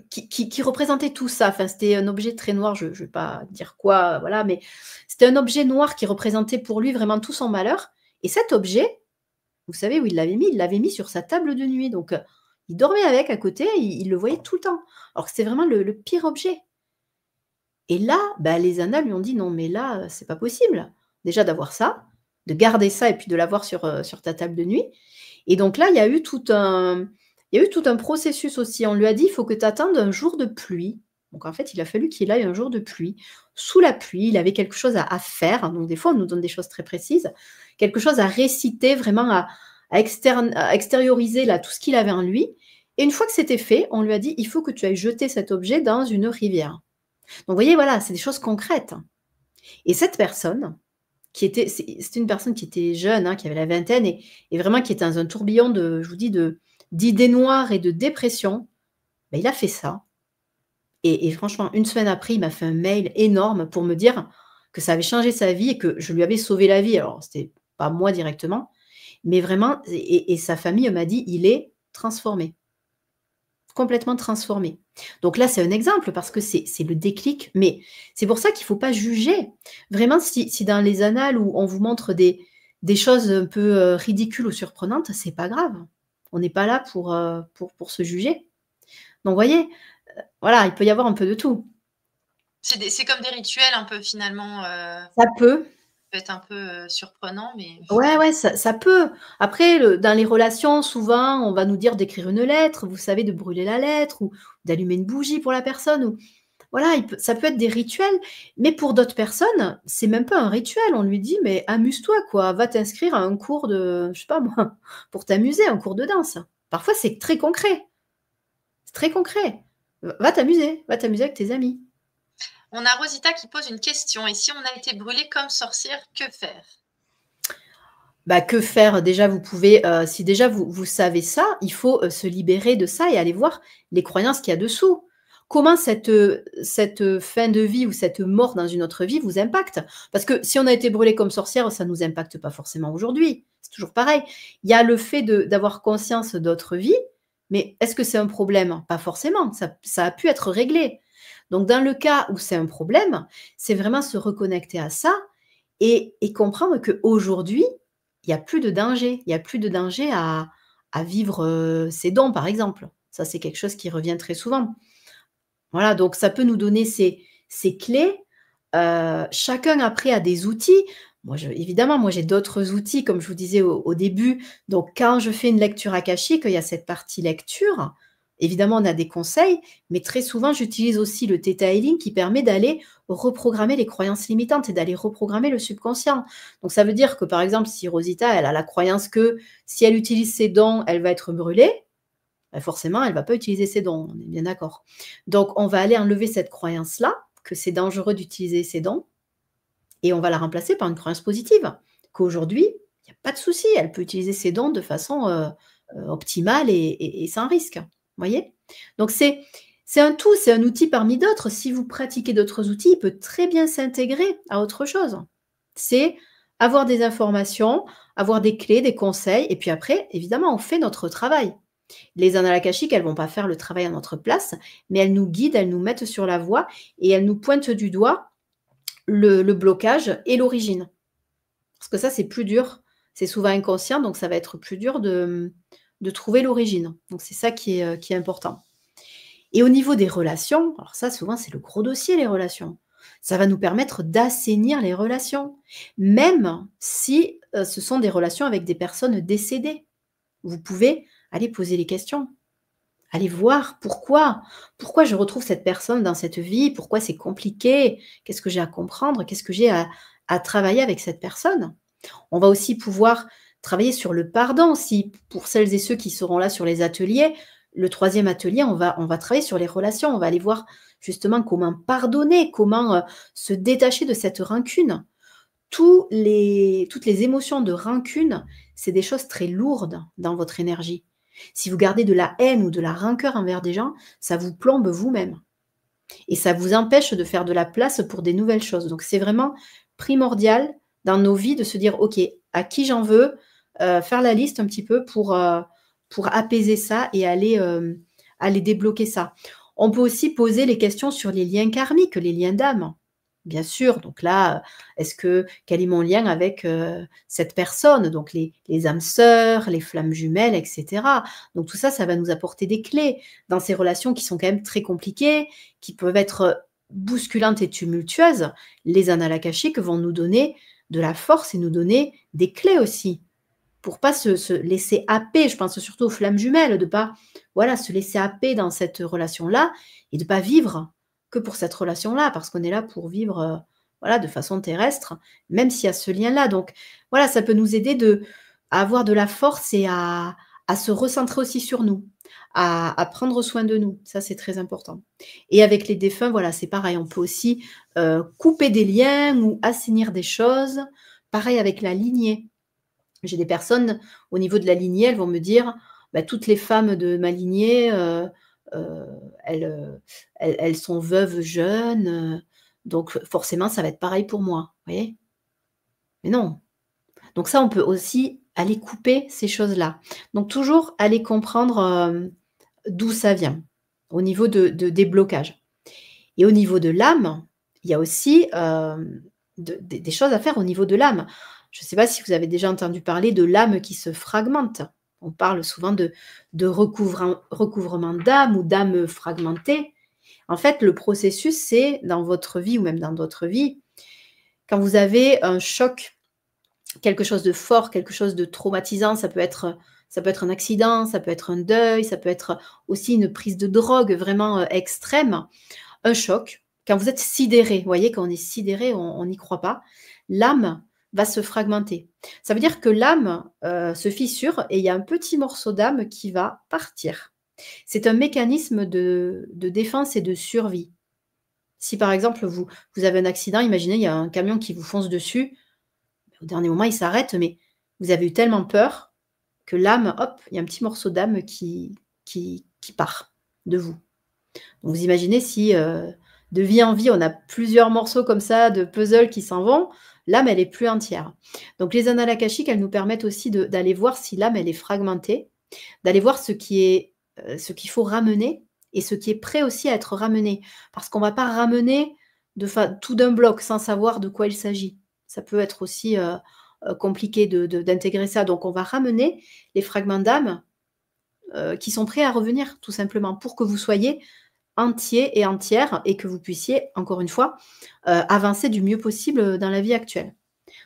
qui représentait tout ça. Enfin, c'était un objet très noir, je vais pas dire quoi, voilà, mais c'était un objet noir qui représentait pour lui vraiment tout son malheur et cet objet, vous savez où il l'avait mis? Il l'avait mis sur sa table de nuit, donc il dormait avec à côté, il le voyait tout le temps. Alors que c'était vraiment le pire objet et là, bah, les annales lui ont dit: «Non, mais là, c'est pas possible, déjà d'avoir ça, de garder ça et puis de l'avoir sur ta table de nuit» et donc là, il y a eu tout un processus aussi. On lui a dit: «Il faut que tu attendes un jour de pluie». Donc en fait, il a fallu qu'il aille un jour de pluie. Sous la pluie, il avait quelque chose à faire, donc des fois, on nous donne des choses très précises, quelque chose à réciter, vraiment à extérioriser là, tout ce qu'il avait en lui et une fois que c'était fait, on lui a dit: «Il faut que tu ailles jeter cet objet dans une rivière». Donc vous voyez, voilà, c'est des choses concrètes et cette personne c'était une personne qui était jeune, hein, qui avait la vingtaine et vraiment qui était dans un tourbillon de je vous dis d'idées noires et de dépression. Bah, il a fait ça et franchement, une semaine après, il m'a fait un mail énorme pour me dire que ça avait changé sa vie et que je lui avais sauvé la vie. Alors c'était pas moi directement, mais vraiment et sa famille m'a dit: «Il est transformé». Complètement transformé. Donc là, c'est un exemple parce que c'est le déclic, mais c'est pour ça qu'il ne faut pas juger. Vraiment, si dans les annales où on vous montre des choses un peu, ridicules ou surprenantes, c'est pas grave. On n'est pas là pour se juger. Donc vous voyez, voilà, il peut y avoir un peu de tout. C'est comme des rituels un peu finalement, Ça peut. peut être un peu, surprenant, mais Ouais, ouais, ça peut. Après, dans les relations, souvent, on va nous dire d'écrire une lettre, vous savez, de brûler la lettre ou d'allumer une bougie pour la personne ou voilà, ça peut être des rituels, mais pour d'autres personnes, c'est même pas un rituel. On lui dit: «Mais amuse-toi quoi, va t'inscrire à un cours de je sais pas moi, pour t'amuser, un cours de danse». Parfois, c'est très concret, c'est très concret. Va t'amuser avec tes amis. on a Rosita qui pose une question: «Et si on a été brûlé comme sorcière, que faire?» Bah, que faire? Déjà, vous pouvez, si déjà vous savez ça, il faut, se libérer de ça et aller voir les croyances qu'il y a dessous. Comment cette fin de vie ou cette mort dans une autre vie vous impacte? Parce que si on a été brûlé comme sorcière, ça nous impacte pas forcément aujourd'hui. C'est toujours pareil. Il y a le fait d'avoir conscience d'autres vies, mais est-ce que c'est un problème? Pas forcément, ça a pu être réglé. Donc dans le cas où c'est un problème, c'est vraiment se reconnecter à ça et comprendre qu'aujourd'hui, il y a plus de danger. Il y a plus de danger à vivre, ses dons, par exemple. Ça, c'est quelque chose qui revient très souvent. Voilà, donc ça peut nous donner ces clés. Chacun après a des outils. Moi, évidemment, moi j'ai d'autres outils, comme je vous disais au début. Donc quand je fais une lecture akashique, il y a cette partie lecture. Évidemment, on a des conseils, mais très souvent, j'utilise aussi le Theta Healing qui permet d'aller reprogrammer les croyances limitantes et d'aller reprogrammer le subconscient. Donc ça veut dire que, par exemple, si Rosita, elle a la croyance que si elle utilise ses dons, elle va être brûlée, bah, forcément, elle ne va pas utiliser ses dons, on est bien d'accord. Donc, on va aller enlever cette croyance-là, que c'est dangereux d'utiliser ses dons, et on va la remplacer par une croyance positive, qu'aujourd'hui, il n'y a pas de souci, elle peut utiliser ses dons de façon optimale et sans risque. Vous voyez? Donc, c'est un tout, c'est un outil parmi d'autres. Si vous pratiquez d'autres outils, il peut très bien s'intégrer à autre chose. C'est avoir des informations, avoir des clés, des conseils, et puis après, évidemment, on fait notre travail. Les annales akashiques, elles ne vont pas faire le travail à notre place, mais elles nous guident, elles nous mettent sur la voie et elles nous pointent du doigt le blocage et l'origine. Parce que ça, c'est plus dur. C'est souvent inconscient, donc ça va être plus dur de trouver l'origine. Donc c'est ça qui est important. Et au niveau des relations, alors ça, souvent, c'est le gros dossier, les relations. Ça va nous permettre d'assainir les relations, même si ce sont des relations avec des personnes décédées. Vous pouvez aller poser les questions. Allez voir pourquoi je retrouve cette personne dans cette vie, pourquoi c'est compliqué, qu'est-ce que j'ai à comprendre, qu'est-ce que j'ai à travailler avec cette personne. On va aussi pouvoir travailler sur le pardon, si pour celles et ceux qui seront là sur les ateliers, le 3e atelier, on va travailler sur les relations, on va aller voir justement comment pardonner, comment se détacher de cette rancune. Toutes les émotions de rancune, c'est des choses très lourdes dans votre énergie. Si vous gardez de la haine ou de la rancœur envers des gens, ça vous plombe vous-même. Et ça vous empêche de faire de la place pour des nouvelles choses. Donc c'est vraiment primordial dans nos vies de se dire, OK, à qui j'en veux, faire la liste un petit peu pour apaiser ça et aller débloquer ça. On peut aussi poser les questions sur les liens karmiques, les liens d'âme. Bien sûr, donc là, quel est mon lien avec cette personne? Donc les âmes sœurs, les flammes jumelles, etc. Donc tout ça, ça va nous apporter des clés dans ces relations qui sont quand même très compliquées, qui peuvent être bousculantes et tumultueuses. Les annales akashiques vont nous donner de la force et nous donner des clés aussi, pour pas se laisser happer. Je pense surtout aux flammes jumelles, de pas se laisser happer dans cette relation-là et de pas vivre que pour cette relation-là, parce qu'on est là pour vivre de façon terrestre, même s'il y a ce lien-là. Donc voilà, ça peut nous aider à avoir de la force et à se recentrer aussi sur nous, à prendre soin de nous. Ça, c'est très important. Et avec les défunts, voilà, c'est pareil. On peut aussi couper des liens ou assainir des choses. Pareil avec la lignée. J'ai des personnes, au niveau de la lignée, elles vont me dire, toutes les femmes de ma lignée, elles sont veuves jeunes, donc forcément, ça va être pareil pour moi, vous voyez? Mais non. Donc ça, on peut aussi aller couper ces choses-là. Donc toujours aller comprendre d'où ça vient, au niveau des blocages. Et au niveau de l'âme, il y a aussi des choses à faire au niveau de l'âme. Je ne sais pas si vous avez déjà entendu parler de l'âme qui se fragmente. On parle souvent de recouvrement d'âme ou d'âme fragmentée. En fait, le processus, c'est dans votre vie ou même dans d'autres vies, quand vous avez un choc, quelque chose de fort, quelque chose de traumatisant, ça peut être un accident, ça peut être un deuil, ça peut être aussi une prise de drogue vraiment extrême, un choc. Quand vous êtes sidéré, vous voyez, quand on est sidéré, on n'y croit pas, l'âme va se fragmenter. Ça veut dire que l'âme se fissure et il y a un petit morceau d'âme qui va partir. C'est un mécanisme de défense et de survie. Si par exemple, vous avez un accident, imaginez, il y a un camion qui vous fonce dessus, au dernier moment, il s'arrête, mais vous avez eu tellement peur que l'âme, hop, il y a un petit morceau d'âme qui part de vous. Donc vous imaginez si de vie en vie, on a plusieurs morceaux comme ça de puzzle qui s'en vont, l'âme, elle est plus entière. Donc les annales akashiques, elles nous permettent aussi d'aller voir si l'âme, elle est fragmentée, d'aller voir ce qu'il faut ramener et ce qui est prêt aussi à être ramené. Parce qu'on ne va pas ramener tout d'un bloc sans savoir de quoi il s'agit. Ça peut être aussi compliqué d'intégrer ça. Donc on va ramener les fragments d'âme qui sont prêts à revenir, tout simplement, pour que vous soyez entier et entière et que vous puissiez, encore une fois, avancer du mieux possible dans la vie actuelle.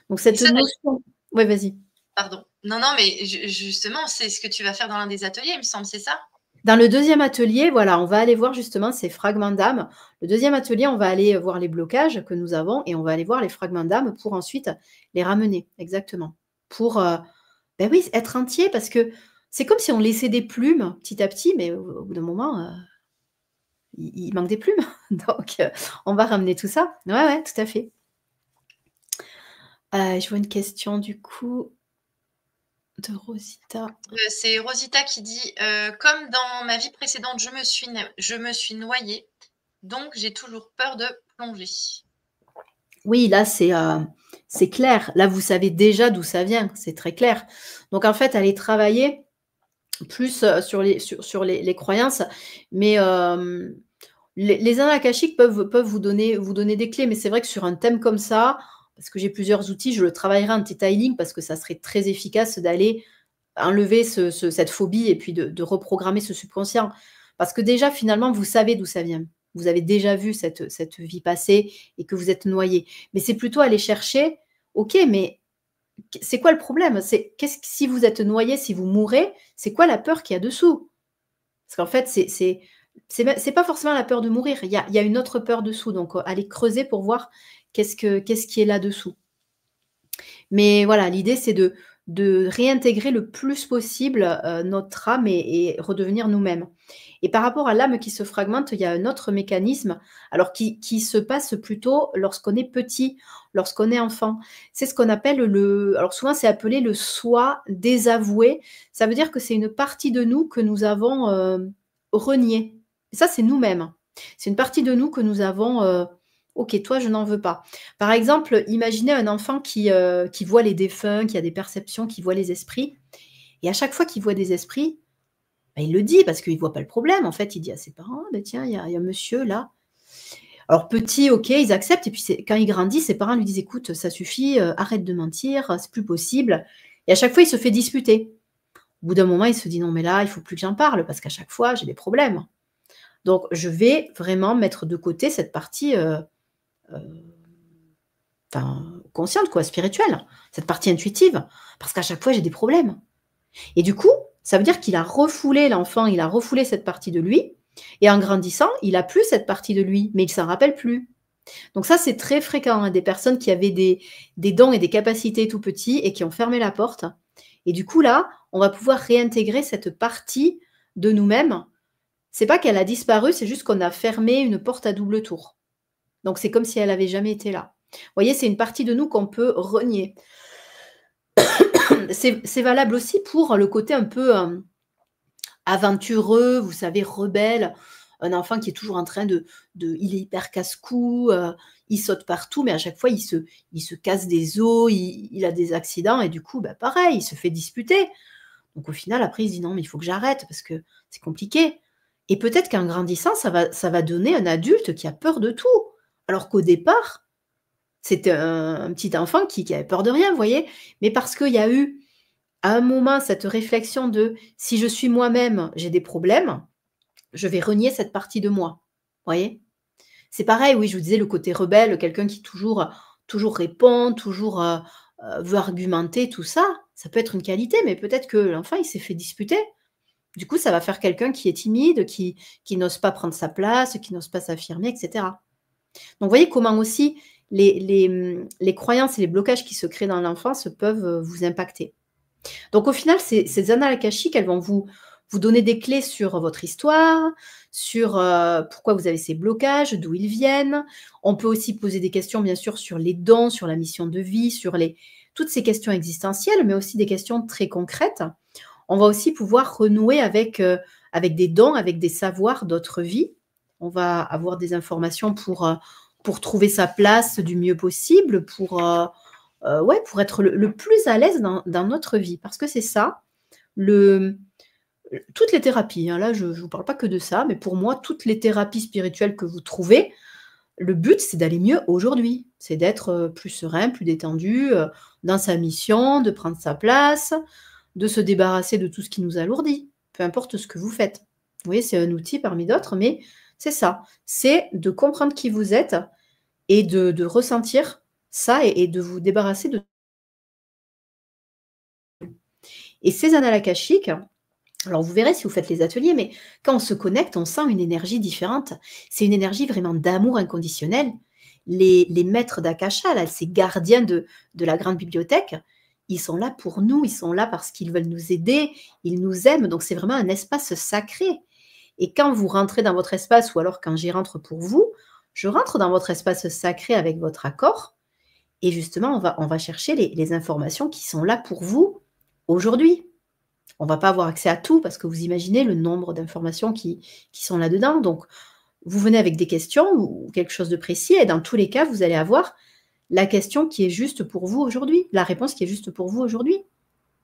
Donc cette notion... Oui, vas-y. Pardon. Non, mais justement, c'est ce que tu vas faire dans l'un des ateliers, il me semble, c'est ça? Dans le 2e atelier, voilà, on va aller voir justement ces fragments d'âme. Le 2e atelier, on va aller voir les blocages que nous avons et on va aller voir les fragments d'âme pour ensuite les ramener, exactement. Pour, oui, être entier, parce que c'est comme si on laissait des plumes petit à petit, mais au bout d'un moment, il manque des plumes. Donc, on va ramener tout ça. Ouais, ouais, tout à fait. Je vois une question du coup de Rosita. C'est Rosita qui dit comme dans ma vie précédente, je me suis noyée, donc j'ai toujours peur de plonger. Oui, là, c'est clair. Là, vous savez déjà d'où ça vient, c'est très clair. Donc en fait, allez travailler plus, sur les croyances, mais les annales akashiques peuvent vous donner des clés, mais c'est vrai que sur un thème comme ça, parce que j'ai plusieurs outils, je le travaillerai en detailing parce que ça serait très efficace d'aller enlever cette phobie et puis de reprogrammer ce subconscient. Parce que déjà, finalement, vous savez d'où ça vient. Vous avez déjà vu cette vie passée et que vous êtes noyé. Mais c'est plutôt aller chercher, ok, mais c'est quoi le problème? Si vous êtes noyé, si vous mourrez, c'est quoi la peur qu'il y a dessous? Parce qu'en fait, c'est pas forcément la peur de mourir. Il y a une autre peur dessous. Donc, allez creuser pour voir qu'est-ce qui est là-dessous. Mais voilà, l'idée, c'est de réintégrer le plus possible notre âme et redevenir nous-mêmes. Et par rapport à l'âme qui se fragmente, il y a un autre mécanisme, alors qui se passe plutôt lorsqu'on est petit, lorsqu'on est enfant. C'est ce qu'on appelle alors souvent c'est appelé le soi désavoué. Ça veut dire que c'est une partie de nous que nous avons reniée. Et ça, c'est nous-mêmes. C'est une partie de nous que nous avons ok, toi, je n'en veux pas. Par exemple, imaginez un enfant qui voit les défunts, qui a des perceptions, qui voit les esprits. Et à chaque fois qu'il voit des esprits, bah, il le dit parce qu'il ne voit pas le problème. En fait, il dit à ses parents, «Ah, ben tiens, il y a un monsieur là.» Alors petit, ok, ils acceptent. Et puis quand il grandit, ses parents lui disent, écoute, ça suffit, arrête de mentir, c'est plus possible. Et à chaque fois, il se fait disputer. Au bout d'un moment, il se dit, non mais là, il faut plus que j'en parle parce qu'à chaque fois, j'ai des problèmes. Donc, je vais vraiment mettre de côté cette partie consciente, quoi, spirituelle, cette partie intuitive, parce qu'à chaque fois, j'ai des problèmes. Et du coup, ça veut dire qu'il a refoulé l'enfant, il a refoulé cette partie de lui, et en grandissant, il a plus cette partie de lui, mais il s'en rappelle plus. Donc ça, c'est très fréquent, hein, des personnes qui avaient des dons et des capacités tout petits et qui ont fermé la porte. Et du coup, là, on va pouvoir réintégrer cette partie de nous-mêmes. C'est pas qu'elle a disparu, c'est juste qu'on a fermé une porte à double tour. Donc c'est comme si elle avait jamais été là. Vous voyez, c'est une partie de nous qu'on peut renier. C'est valable aussi pour le côté un peu aventureux, vous savez, rebelle. Un enfant qui est toujours en train il est hyper casse-cou, il saute partout, mais à chaque fois, il se casse des os, il a des accidents, et du coup, bah, pareil, il se fait disputer. Donc au final, après, il se dit non, mais il faut que j'arrête parce que c'est compliqué. Et peut-être qu'en grandissant, ça va donner un adulte qui a peur de tout. Alors qu'au départ, c'était un petit enfant qui avait peur de rien, vous voyez. Mais parce qu'il y a eu, à un moment, cette réflexion de si je suis moi-même, j'ai des problèmes, je vais renier cette partie de moi. Vous voyez? C'est pareil, oui, je vous disais le côté rebelle, quelqu'un qui toujours répond, toujours veut argumenter, tout ça, ça peut être une qualité, mais peut-être que l'enfant, il s'est fait disputer. Du coup, ça va faire quelqu'un qui est timide, qui n'ose pas prendre sa place, qui n'ose pas s'affirmer, etc. Donc, vous voyez comment aussi les croyances et les blocages qui se créent dans l'enfance peuvent vous impacter. Donc, au final, ces annales akashiques, elles vont vous donner des clés sur votre histoire, sur pourquoi vous avez ces blocages, d'où ils viennent. On peut aussi poser des questions, bien sûr, sur les dons, sur la mission de vie, sur toutes ces questions existentielles, mais aussi des questions très concrètes. On va aussi pouvoir renouer avec des dons, avec des savoirs d'autres vies. On va avoir des informations pour trouver sa place du mieux possible, pour être le plus à l'aise dans notre vie. Parce que c'est ça, toutes les thérapies, hein, là je ne vous parle pas que de ça, mais pour moi, toutes les thérapies spirituelles que vous trouvez, le but, c'est d'aller mieux aujourd'hui. C'est d'être plus serein, plus détendu, dans sa mission, de prendre sa place, de se débarrasser de tout ce qui nous alourdit, peu importe ce que vous faites. Vous voyez, c'est un outil parmi d'autres, mais c'est ça. C'est de comprendre qui vous êtes et de ressentir ça et de vous débarrasser de... Et ces annales akashiques, alors vous verrez si vous faites les ateliers, mais quand on se connecte, on sent une énergie différente. C'est une énergie vraiment d'amour inconditionnel. Les maîtres d'Akasha, là, ces gardiens de la grande bibliothèque, ils sont là pour nous, ils sont là parce qu'ils veulent nous aider, ils nous aiment, donc c'est vraiment un espace sacré. Et quand vous rentrez dans votre espace ou alors quand j'y rentre pour vous, je rentre dans votre espace sacré avec votre accord et justement on va chercher les informations qui sont là pour vous aujourd'hui. On va pas avoir accès à tout parce que vous imaginez le nombre d'informations qui sont là-dedans. Donc, vous venez avec des questions ou quelque chose de précis et dans tous les cas, vous allez avoir la question qui est juste pour vous aujourd'hui, la réponse qui est juste pour vous aujourd'hui.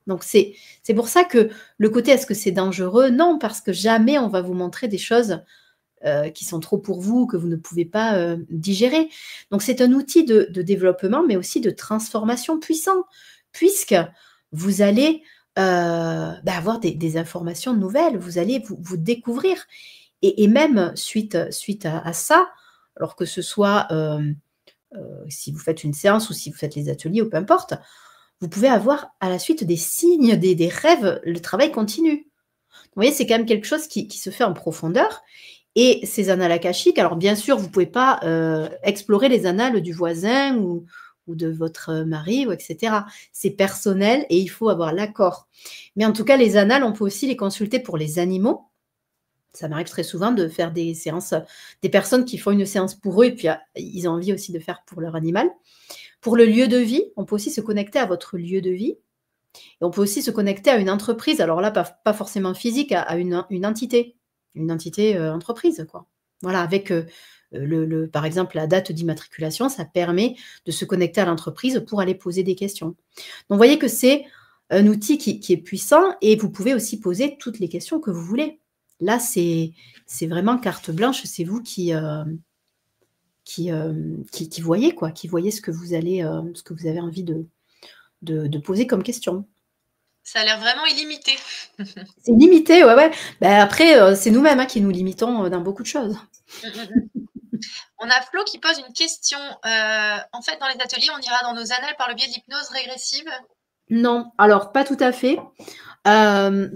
Donc, c'est pour ça que le côté est-ce que c'est dangereux? Non, parce que jamais on va vous montrer des choses qui sont trop pour vous, que vous ne pouvez pas digérer. Donc, c'est un outil de développement, mais aussi de transformation puissant, puisque vous allez avoir des informations nouvelles, vous allez vous découvrir. Et même suite à ça, alors que ce soit si vous faites une séance ou si vous faites les ateliers ou peu importe, vous pouvez avoir à la suite des signes, des rêves, le travail continue. Vous voyez, c'est quand même quelque chose qui se fait en profondeur. Et ces annales akashiques, alors bien sûr, vous ne pouvez pas explorer les annales du voisin ou de votre mari, ou etc. C'est personnel et il faut avoir l'accord. Mais en tout cas, les annales, on peut aussi les consulter pour les animaux. Ça m'arrive très souvent de faire des séances, des personnes qui font une séance pour eux et puis ils ont envie aussi de faire pour leur animal. Pour le lieu de vie, on peut aussi se connecter à votre lieu de vie. Et on peut aussi se connecter à une entreprise. Alors là, pas forcément physique, à une entité. Une entité entreprise, quoi. Voilà, avec par exemple la date d'immatriculation, ça permet de se connecter à l'entreprise pour aller poser des questions. Donc, vous voyez que c'est un outil qui est puissant et vous pouvez aussi poser toutes les questions que vous voulez. Là, c'est vraiment carte blanche, c'est vous qui voyez, quoi, qui voyez ce que vous avez envie de poser comme question. Ça a l'air vraiment illimité. C'est limité, ouais. Ben après, c'est nous-mêmes qui nous limitons dans beaucoup de choses. On a Flo qui pose une question. En fait, dans les ateliers, on ira dans nos annales par le biais de l'hypnose régressive? Non, alors pas tout à fait.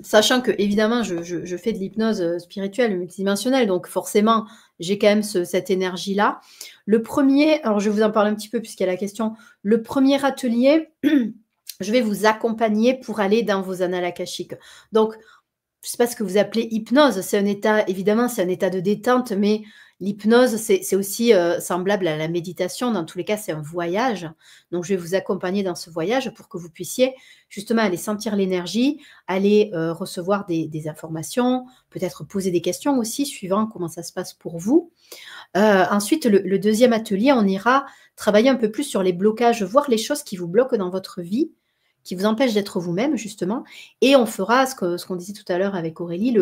Sachant que évidemment, je fais de l'hypnose spirituelle, multidimensionnelle, donc forcément, j'ai quand même cette énergie-là. Le premier, alors je vais vous en parler un petit peu puisqu'il y a la question. Le premier atelier, je vais vous accompagner pour aller dans vos annales akashiques. Donc, je ne sais pas ce que vous appelez hypnose. C'est un état, évidemment, c'est un état de détente, mais l'hypnose, c'est aussi semblable à la méditation. Dans tous les cas, c'est un voyage. Donc, je vais vous accompagner dans ce voyage pour que vous puissiez justement aller sentir l'énergie, aller recevoir des informations, peut-être poser des questions aussi, suivant comment ça se passe pour vous. Ensuite, le deuxième atelier, on ira travailler un peu plus sur les blocages, voir les choses qui vous bloquent dans votre vie, qui vous empêchent d'être vous-même, justement. Et on fera ce qu'on disait tout à l'heure avec Aurélie,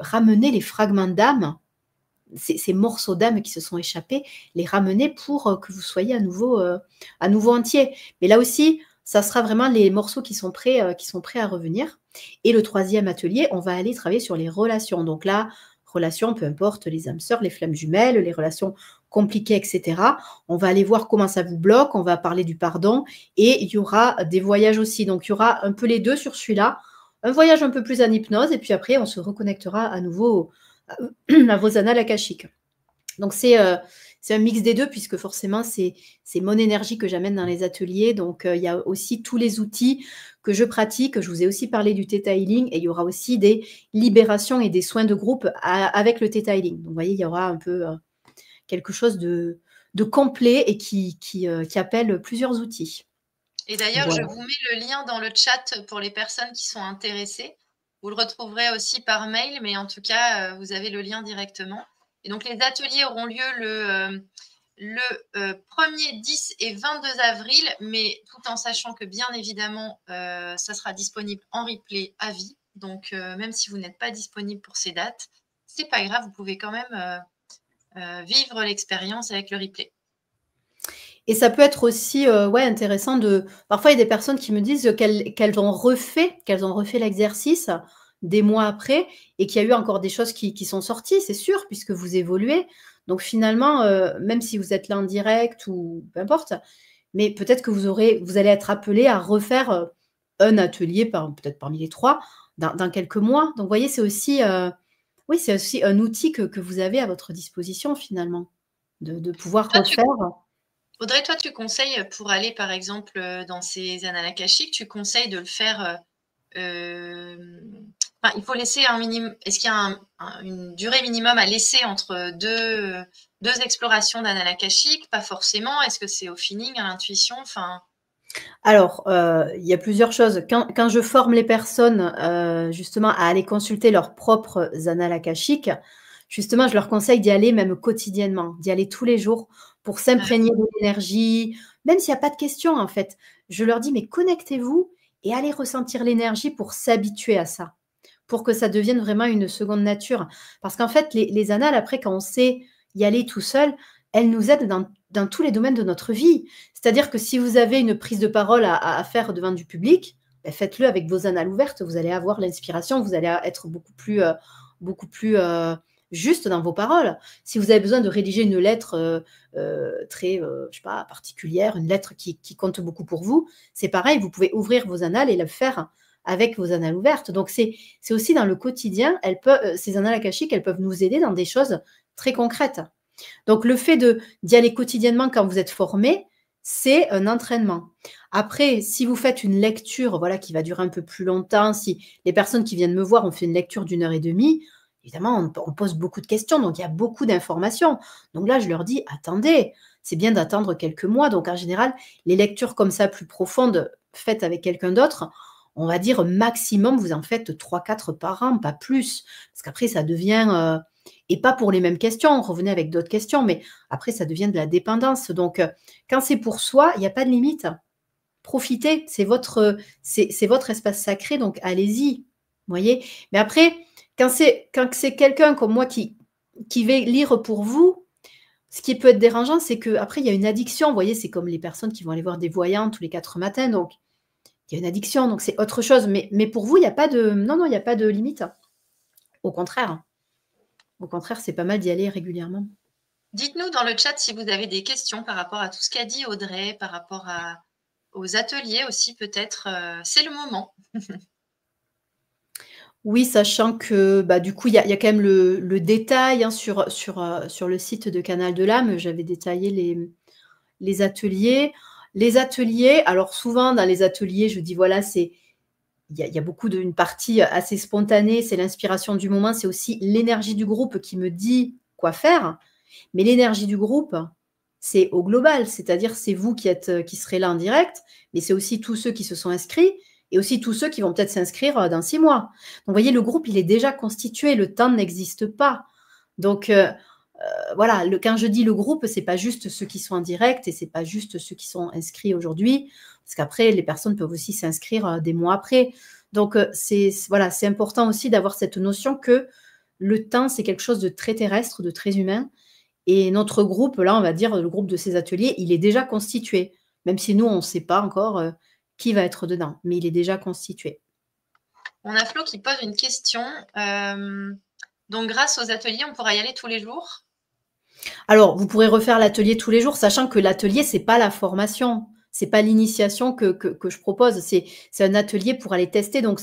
ramener les fragments d'âme, ces morceaux d'âme qui se sont échappés, les ramener pour que vous soyez à nouveau entier. Mais là aussi, ça sera vraiment les morceaux qui sont prêts à revenir. Et le troisième atelier, on va aller travailler sur les relations. Donc là, relations, peu importe, les âmes sœurs, les flammes jumelles, les relations compliquées, etc. On va aller voir comment ça vous bloque, on va parler du pardon et il y aura des voyages aussi. Donc, il y aura un peu les deux sur celui-là. Un voyage un peu plus en hypnose et puis après, on se reconnectera à nouveau à vos annales akashiques. Donc, c'est un mix des deux puisque forcément, c'est mon énergie que j'amène dans les ateliers. Donc, il y a aussi tous les outils que je pratique. Je vous ai aussi parlé du Theta Healing et il y aura aussi des libérations et des soins de groupe avec le Theta Healing. Donc, vous voyez, il y aura un peu quelque chose de complet et qui appelle plusieurs outils. Et d'ailleurs, Voilà. je vous mets le lien dans le chat pour les personnes qui sont intéressées. Vous le retrouverez aussi par mail, mais en tout cas, vous avez le lien directement. Et donc, les ateliers auront lieu le 1er, 10 et 22 avril, mais tout en sachant que, bien évidemment, ça sera disponible en replay à vie. Donc, même si vous n'êtes pas disponible pour ces dates, c'est pas grave, vous pouvez quand même vivre l'expérience avec le replay. Et ça peut être aussi intéressant de... Parfois, il y a des personnes qui me disent qu'elles ont refait l'exercice des mois après et qu'il y a eu encore des choses qui sont sorties, c'est sûr, puisque vous évoluez. Donc finalement, même si vous êtes là en direct ou peu importe, mais peut-être que vous allez être appelé à refaire un atelier, peut-être parmi les 3, dans quelques mois. Donc vous voyez, c'est aussi, c'est aussi un outil que vous avez à votre disposition finalement, de pouvoir refaire. Audrey, toi, tu conseilles pour aller, par exemple, dans ces annales akashiques, tu conseilles de le faire. Enfin, il faut laisser un minimum. Est-ce qu'il y a une durée minimum à laisser entre deux explorations d'annales akashiques? Pas forcément. Est-ce que c'est au feeling, à l'intuition? Enfin. Alors, il y a plusieurs choses. Quand je forme les personnes, justement à aller consulter leurs propres annales akashiques, justement, je leur conseille d'y aller même quotidiennement, d'y aller tous les jours pour s'imprégner de l'énergie, même s'il y a pas de questions, en fait. Je leur dis: «Mais connectez-vous et allez ressentir l'énergie pour s'habituer à ça, pour que ça devienne vraiment une seconde nature». Parce qu'en fait, les annales, après, quand on sait y aller tout seul, elles nous aident dans tous les domaines de notre vie. C'est-à-dire que si vous avez une prise de parole à faire devant du public, ben faites-le avec vos annales ouvertes. Vous allez avoir l'inspiration, vous allez être beaucoup plus juste dans vos paroles. Si vous avez besoin de rédiger une lettre très, je sais pas, particulière, une lettre qui compte beaucoup pour vous, c'est pareil, vous pouvez ouvrir vos annales et le faire avec vos annales ouvertes. Donc, c'est aussi dans le quotidien, ces annales akashiques, elles peuvent nous aider dans des choses très concrètes. Donc, le fait d'y aller quotidiennement quand vous êtes formé, c'est un entraînement. Après, si vous faites une lecture, voilà, qui va durer un peu plus longtemps, si les personnes qui viennent me voir ont fait une lecture d'1 h 30, évidemment, on pose beaucoup de questions, donc il y a beaucoup d'informations. Donc là, je leur dis: «Attendez, c'est bien d'attendre quelques mois». Donc en général, les lectures comme ça, plus profondes, faites avec quelqu'un d'autre, on va dire maximum, vous en faites 3-4 par an, pas plus. Parce qu'après, ça devient, et pas pour les mêmes questions, revenez avec d'autres questions, mais après, ça devient de la dépendance. Donc, quand c'est pour soi, il n'y a pas de limite. Profitez, c'est votre espace sacré, donc allez-y. Voyez. Mais après, quand c'est quelqu'un comme moi qui va lire pour vous, ce qui peut être dérangeant, c'est qu'après, il y a une addiction. Vous voyez, c'est comme les personnes qui vont aller voir des voyants tous les 4 matins. Donc, il y a une addiction, donc c'est autre chose. Mais pour vous, il n'y a pas de. Non, non, il n'y a pas de limite. Au contraire. Au contraire, c'est pas mal d'y aller régulièrement. Dites-nous dans le chat si vous avez des questions par rapport à tout ce qu'a dit Audrey, par rapport aux ateliers aussi peut-être. C'est le moment. Oui, sachant que, bah, du coup, il y a quand même le détail, hein, sur le site de Canal de l'âme. J'avais détaillé les ateliers. Les ateliers, alors souvent dans les ateliers, je dis voilà, il y a beaucoup une partie assez spontanée, c'est l'inspiration du moment, c'est aussi l'énergie du groupe qui me dit quoi faire. Mais l'énergie du groupe, c'est au global, c'est-à-dire c'est vous qui serez là en direct, mais c'est aussi tous ceux qui se sont inscrits et aussi tous ceux qui vont peut-être s'inscrire dans 6 mois. Donc, vous voyez, le groupe, il est déjà constitué, le temps n'existe pas. Donc, voilà, quand je dis le groupe, c'est pas juste ceux qui sont en direct et c'est pas juste ceux qui sont inscrits aujourd'hui, parce qu'après, les personnes peuvent aussi s'inscrire des mois après. Donc, voilà, c'est important aussi d'avoir cette notion que le temps, c'est quelque chose de très terrestre, de très humain. Et notre groupe, là, on va dire, le groupe de ces ateliers, il est déjà constitué. Même si nous, on ne sait pas encore qui va être dedans, mais il est déjà constitué. On a Flo qui pose une question. Donc, grâce aux ateliers, on pourra y aller tous les jours? Alors, vous pourrez refaire l'atelier tous les jours, sachant que l'atelier, c'est pas la formation. C'est pas l'initiation que je propose. C'est un atelier pour aller tester. Donc,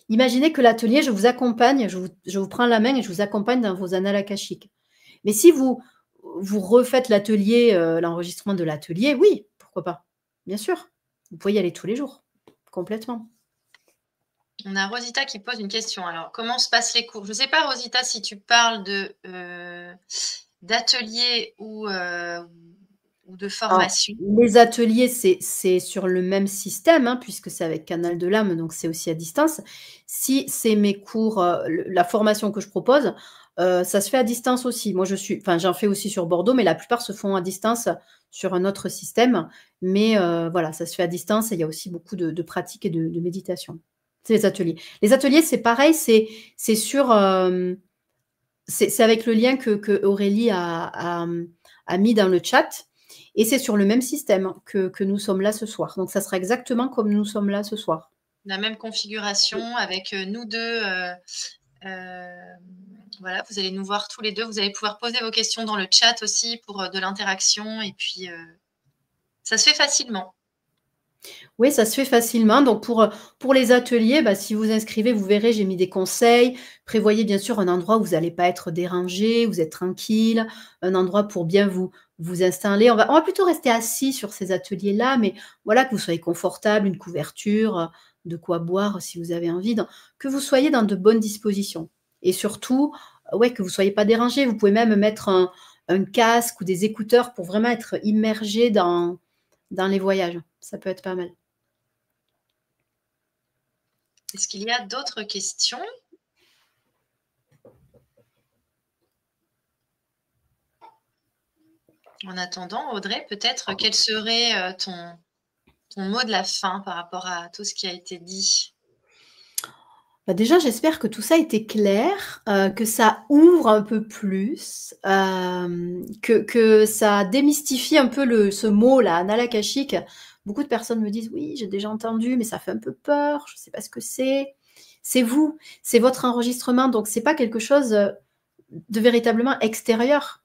imaginez que l'atelier, je vous accompagne, je vous prends la main et je vous accompagne dans vos annales akashiques. Mais si vous refaites l'atelier, l'enregistrement de l'atelier, oui, pourquoi pas? Bien sûr, vous pouvez y aller tous les jours, complètement. On a Rosita qui pose une question. Alors, comment se passent les cours? Je ne sais pas, Rosita, si tu parles d'ateliers ou de Alors, formation. les ateliers, c'est sur le même système, hein, puisque c'est avec Canal de l'âme, donc c'est aussi à distance. Si c'est mes cours, la formation que je propose, ça se fait à distance aussi. Moi, j'en fais aussi sur Bordeaux, mais la plupart se font à distance sur un autre système. Mais voilà, ça se fait à distance et il y a aussi beaucoup de pratiques et de méditation. C'est les ateliers. Les ateliers, c'est pareil, c'est avec le lien que Aurélie a mis dans le chat. Et c'est sur le même système que nous sommes là ce soir. Donc, ça sera exactement comme nous sommes là ce soir. La même configuration avec nous deux. Voilà, vous allez nous voir tous les deux. Vous allez pouvoir poser vos questions dans le chat aussi pour de l'interaction. Et puis, ça se fait facilement. Oui, ça se fait facilement. Donc, pour les ateliers, bah, si vous inscrivez, vous verrez, j'ai mis des conseils. Prévoyez bien sûr un endroit où vous n'allez pas être dérangé, vous êtes tranquille, un endroit pour bien vous vous installer. On va plutôt rester assis sur ces ateliers-là, mais voilà, que vous soyez confortable, une couverture, de quoi boire si vous avez envie, que vous soyez dans de bonnes dispositions et surtout, ouais, que vous soyez pas dérangés. Vous pouvez même mettre un casque ou des écouteurs pour vraiment être immergé dans les voyages. Ça peut être pas mal. Est-ce qu'il y a d'autres questions? En attendant, Audrey, peut-être quel serait ton mot de la fin par rapport à tout ce qui a été dit? Bah, déjà, j'espère que tout ça a été clair, que ça ouvre un peu plus, que ça démystifie un peu ce mot-là, annales akashiques. Beaucoup de personnes me disent: «Oui, j'ai déjà entendu, mais ça fait un peu peur, je ne sais pas ce que c'est». C'est vous, c'est votre enregistrement, donc c'est pas quelque chose, de véritablement extérieur.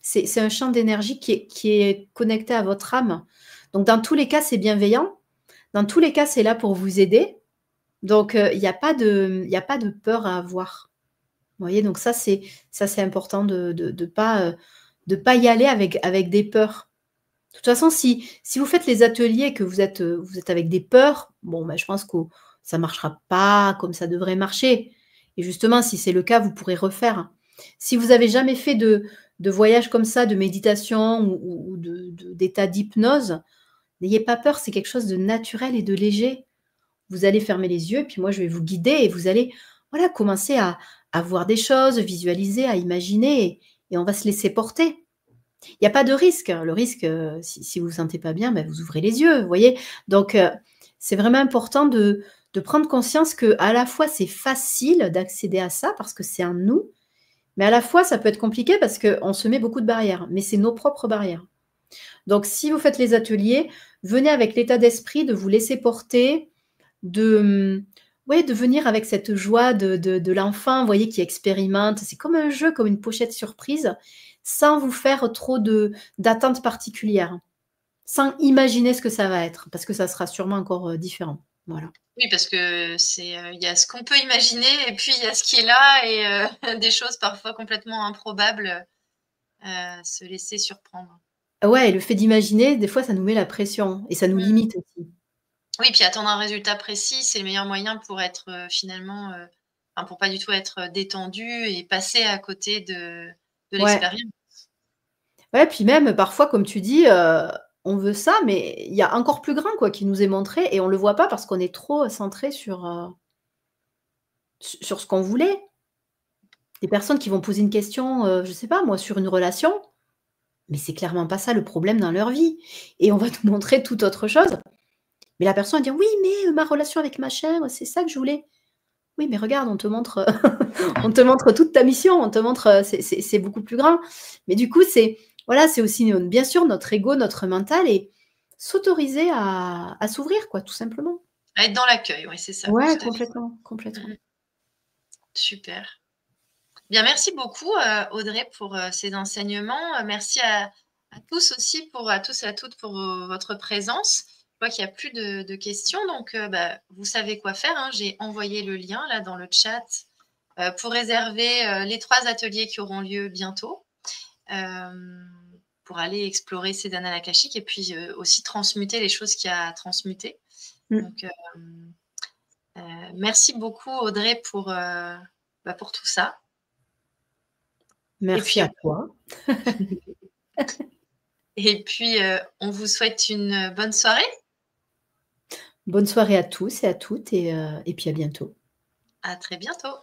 C'est un champ d'énergie qui est connecté à votre âme. Donc dans tous les cas, c'est bienveillant. Dans tous les cas, c'est là pour vous aider. Donc, il y a pas de peur à avoir. Vous voyez? Donc ça c'est important de pas y aller avec des peurs. De toute façon, si vous faites les ateliers et que vous êtes avec des peurs, bon, bah, je pense que ça marchera pas comme ça devrait marcher et justement, si c'est le cas, vous pourrez refaire. Si vous avez jamais fait de voyage comme ça, de méditation ou d'état d'hypnose, n'ayez pas peur, c'est quelque chose de naturel et de léger. Vous allez fermer les yeux et puis moi je vais vous guider et vous allez, voilà, commencer à voir des choses, visualiser, à imaginer et on va se laisser porter. Il y a pas de risque, hein. Le risque, si vous vous sentez pas bien, bah, vous ouvrez les yeux, vous voyez? Donc c'est vraiment important de prendre conscience qu'à la fois c'est facile d'accéder à ça parce que c'est en nous, mais à la fois ça peut être compliqué parce qu'on se met beaucoup de barrières, mais c'est nos propres barrières. Donc si vous faites les ateliers, venez avec l'état d'esprit de vous laisser porter, ouais, de venir avec cette joie de l'enfant, vous voyez, qui expérimente. C'est comme un jeu, comme une pochette surprise, sans vous faire trop d'attentes particulières, sans imaginer ce que ça va être, parce que ça sera sûrement encore, différent. Voilà. Oui, parce que il y a ce qu'on peut imaginer et puis il y a ce qui est là et des choses parfois complètement improbables, se laisser surprendre. Ouais, et le fait d'imaginer, des fois, ça nous met la pression et ça nous Mmh. limite aussi. Oui, puis attendre un résultat précis, c'est le meilleur moyen pour être, finalement, enfin pour pas du tout être détendu et passer à côté de Ouais. l'expérience. Ouais, puis même parfois, comme tu dis, on veut ça, mais il y a encore plus grand, quoi, qui nous est montré et on le voit pas parce qu'on est trop centré sur ce qu'on voulait. Des personnes qui vont poser une question, je sais pas moi, sur une relation, mais c'est clairement pas ça le problème dans leur vie et on va nous montrer toute autre chose. Mais la personne va dire: «Oui, mais ma relation avec machin, c'est ça que je voulais». Oui, mais regarde, on te montre, on te montre toute ta mission, on te montre, c'est beaucoup plus grand. Mais du coup, c'est voilà, c'est aussi bien sûr notre ego, notre mental et s'autoriser à s'ouvrir quoi, tout simplement. À être dans l'accueil, oui, c'est ça, Ouais, tout à fait. complètement, complètement. Mmh. Super. Bien, merci beaucoup, Audrey pour, ces enseignements. Merci à tous aussi à tous et à toutes pour votre présence. Je vois qu'il y a plus de questions donc bah, vous savez quoi faire, hein. J'ai envoyé le lien là dans le chat, pour réserver, les 3 ateliers qui auront lieu bientôt, hem, pour aller explorer ces annales akashiques et puis, aussi transmuter les choses qu'il y a à transmuter. Mmh. Donc merci beaucoup Audrey bah, pour tout ça et Merci puis à toi. on vous souhaite une bonne soirée. Bonne soirée à tous et à toutes et puis à bientôt. À très bientôt.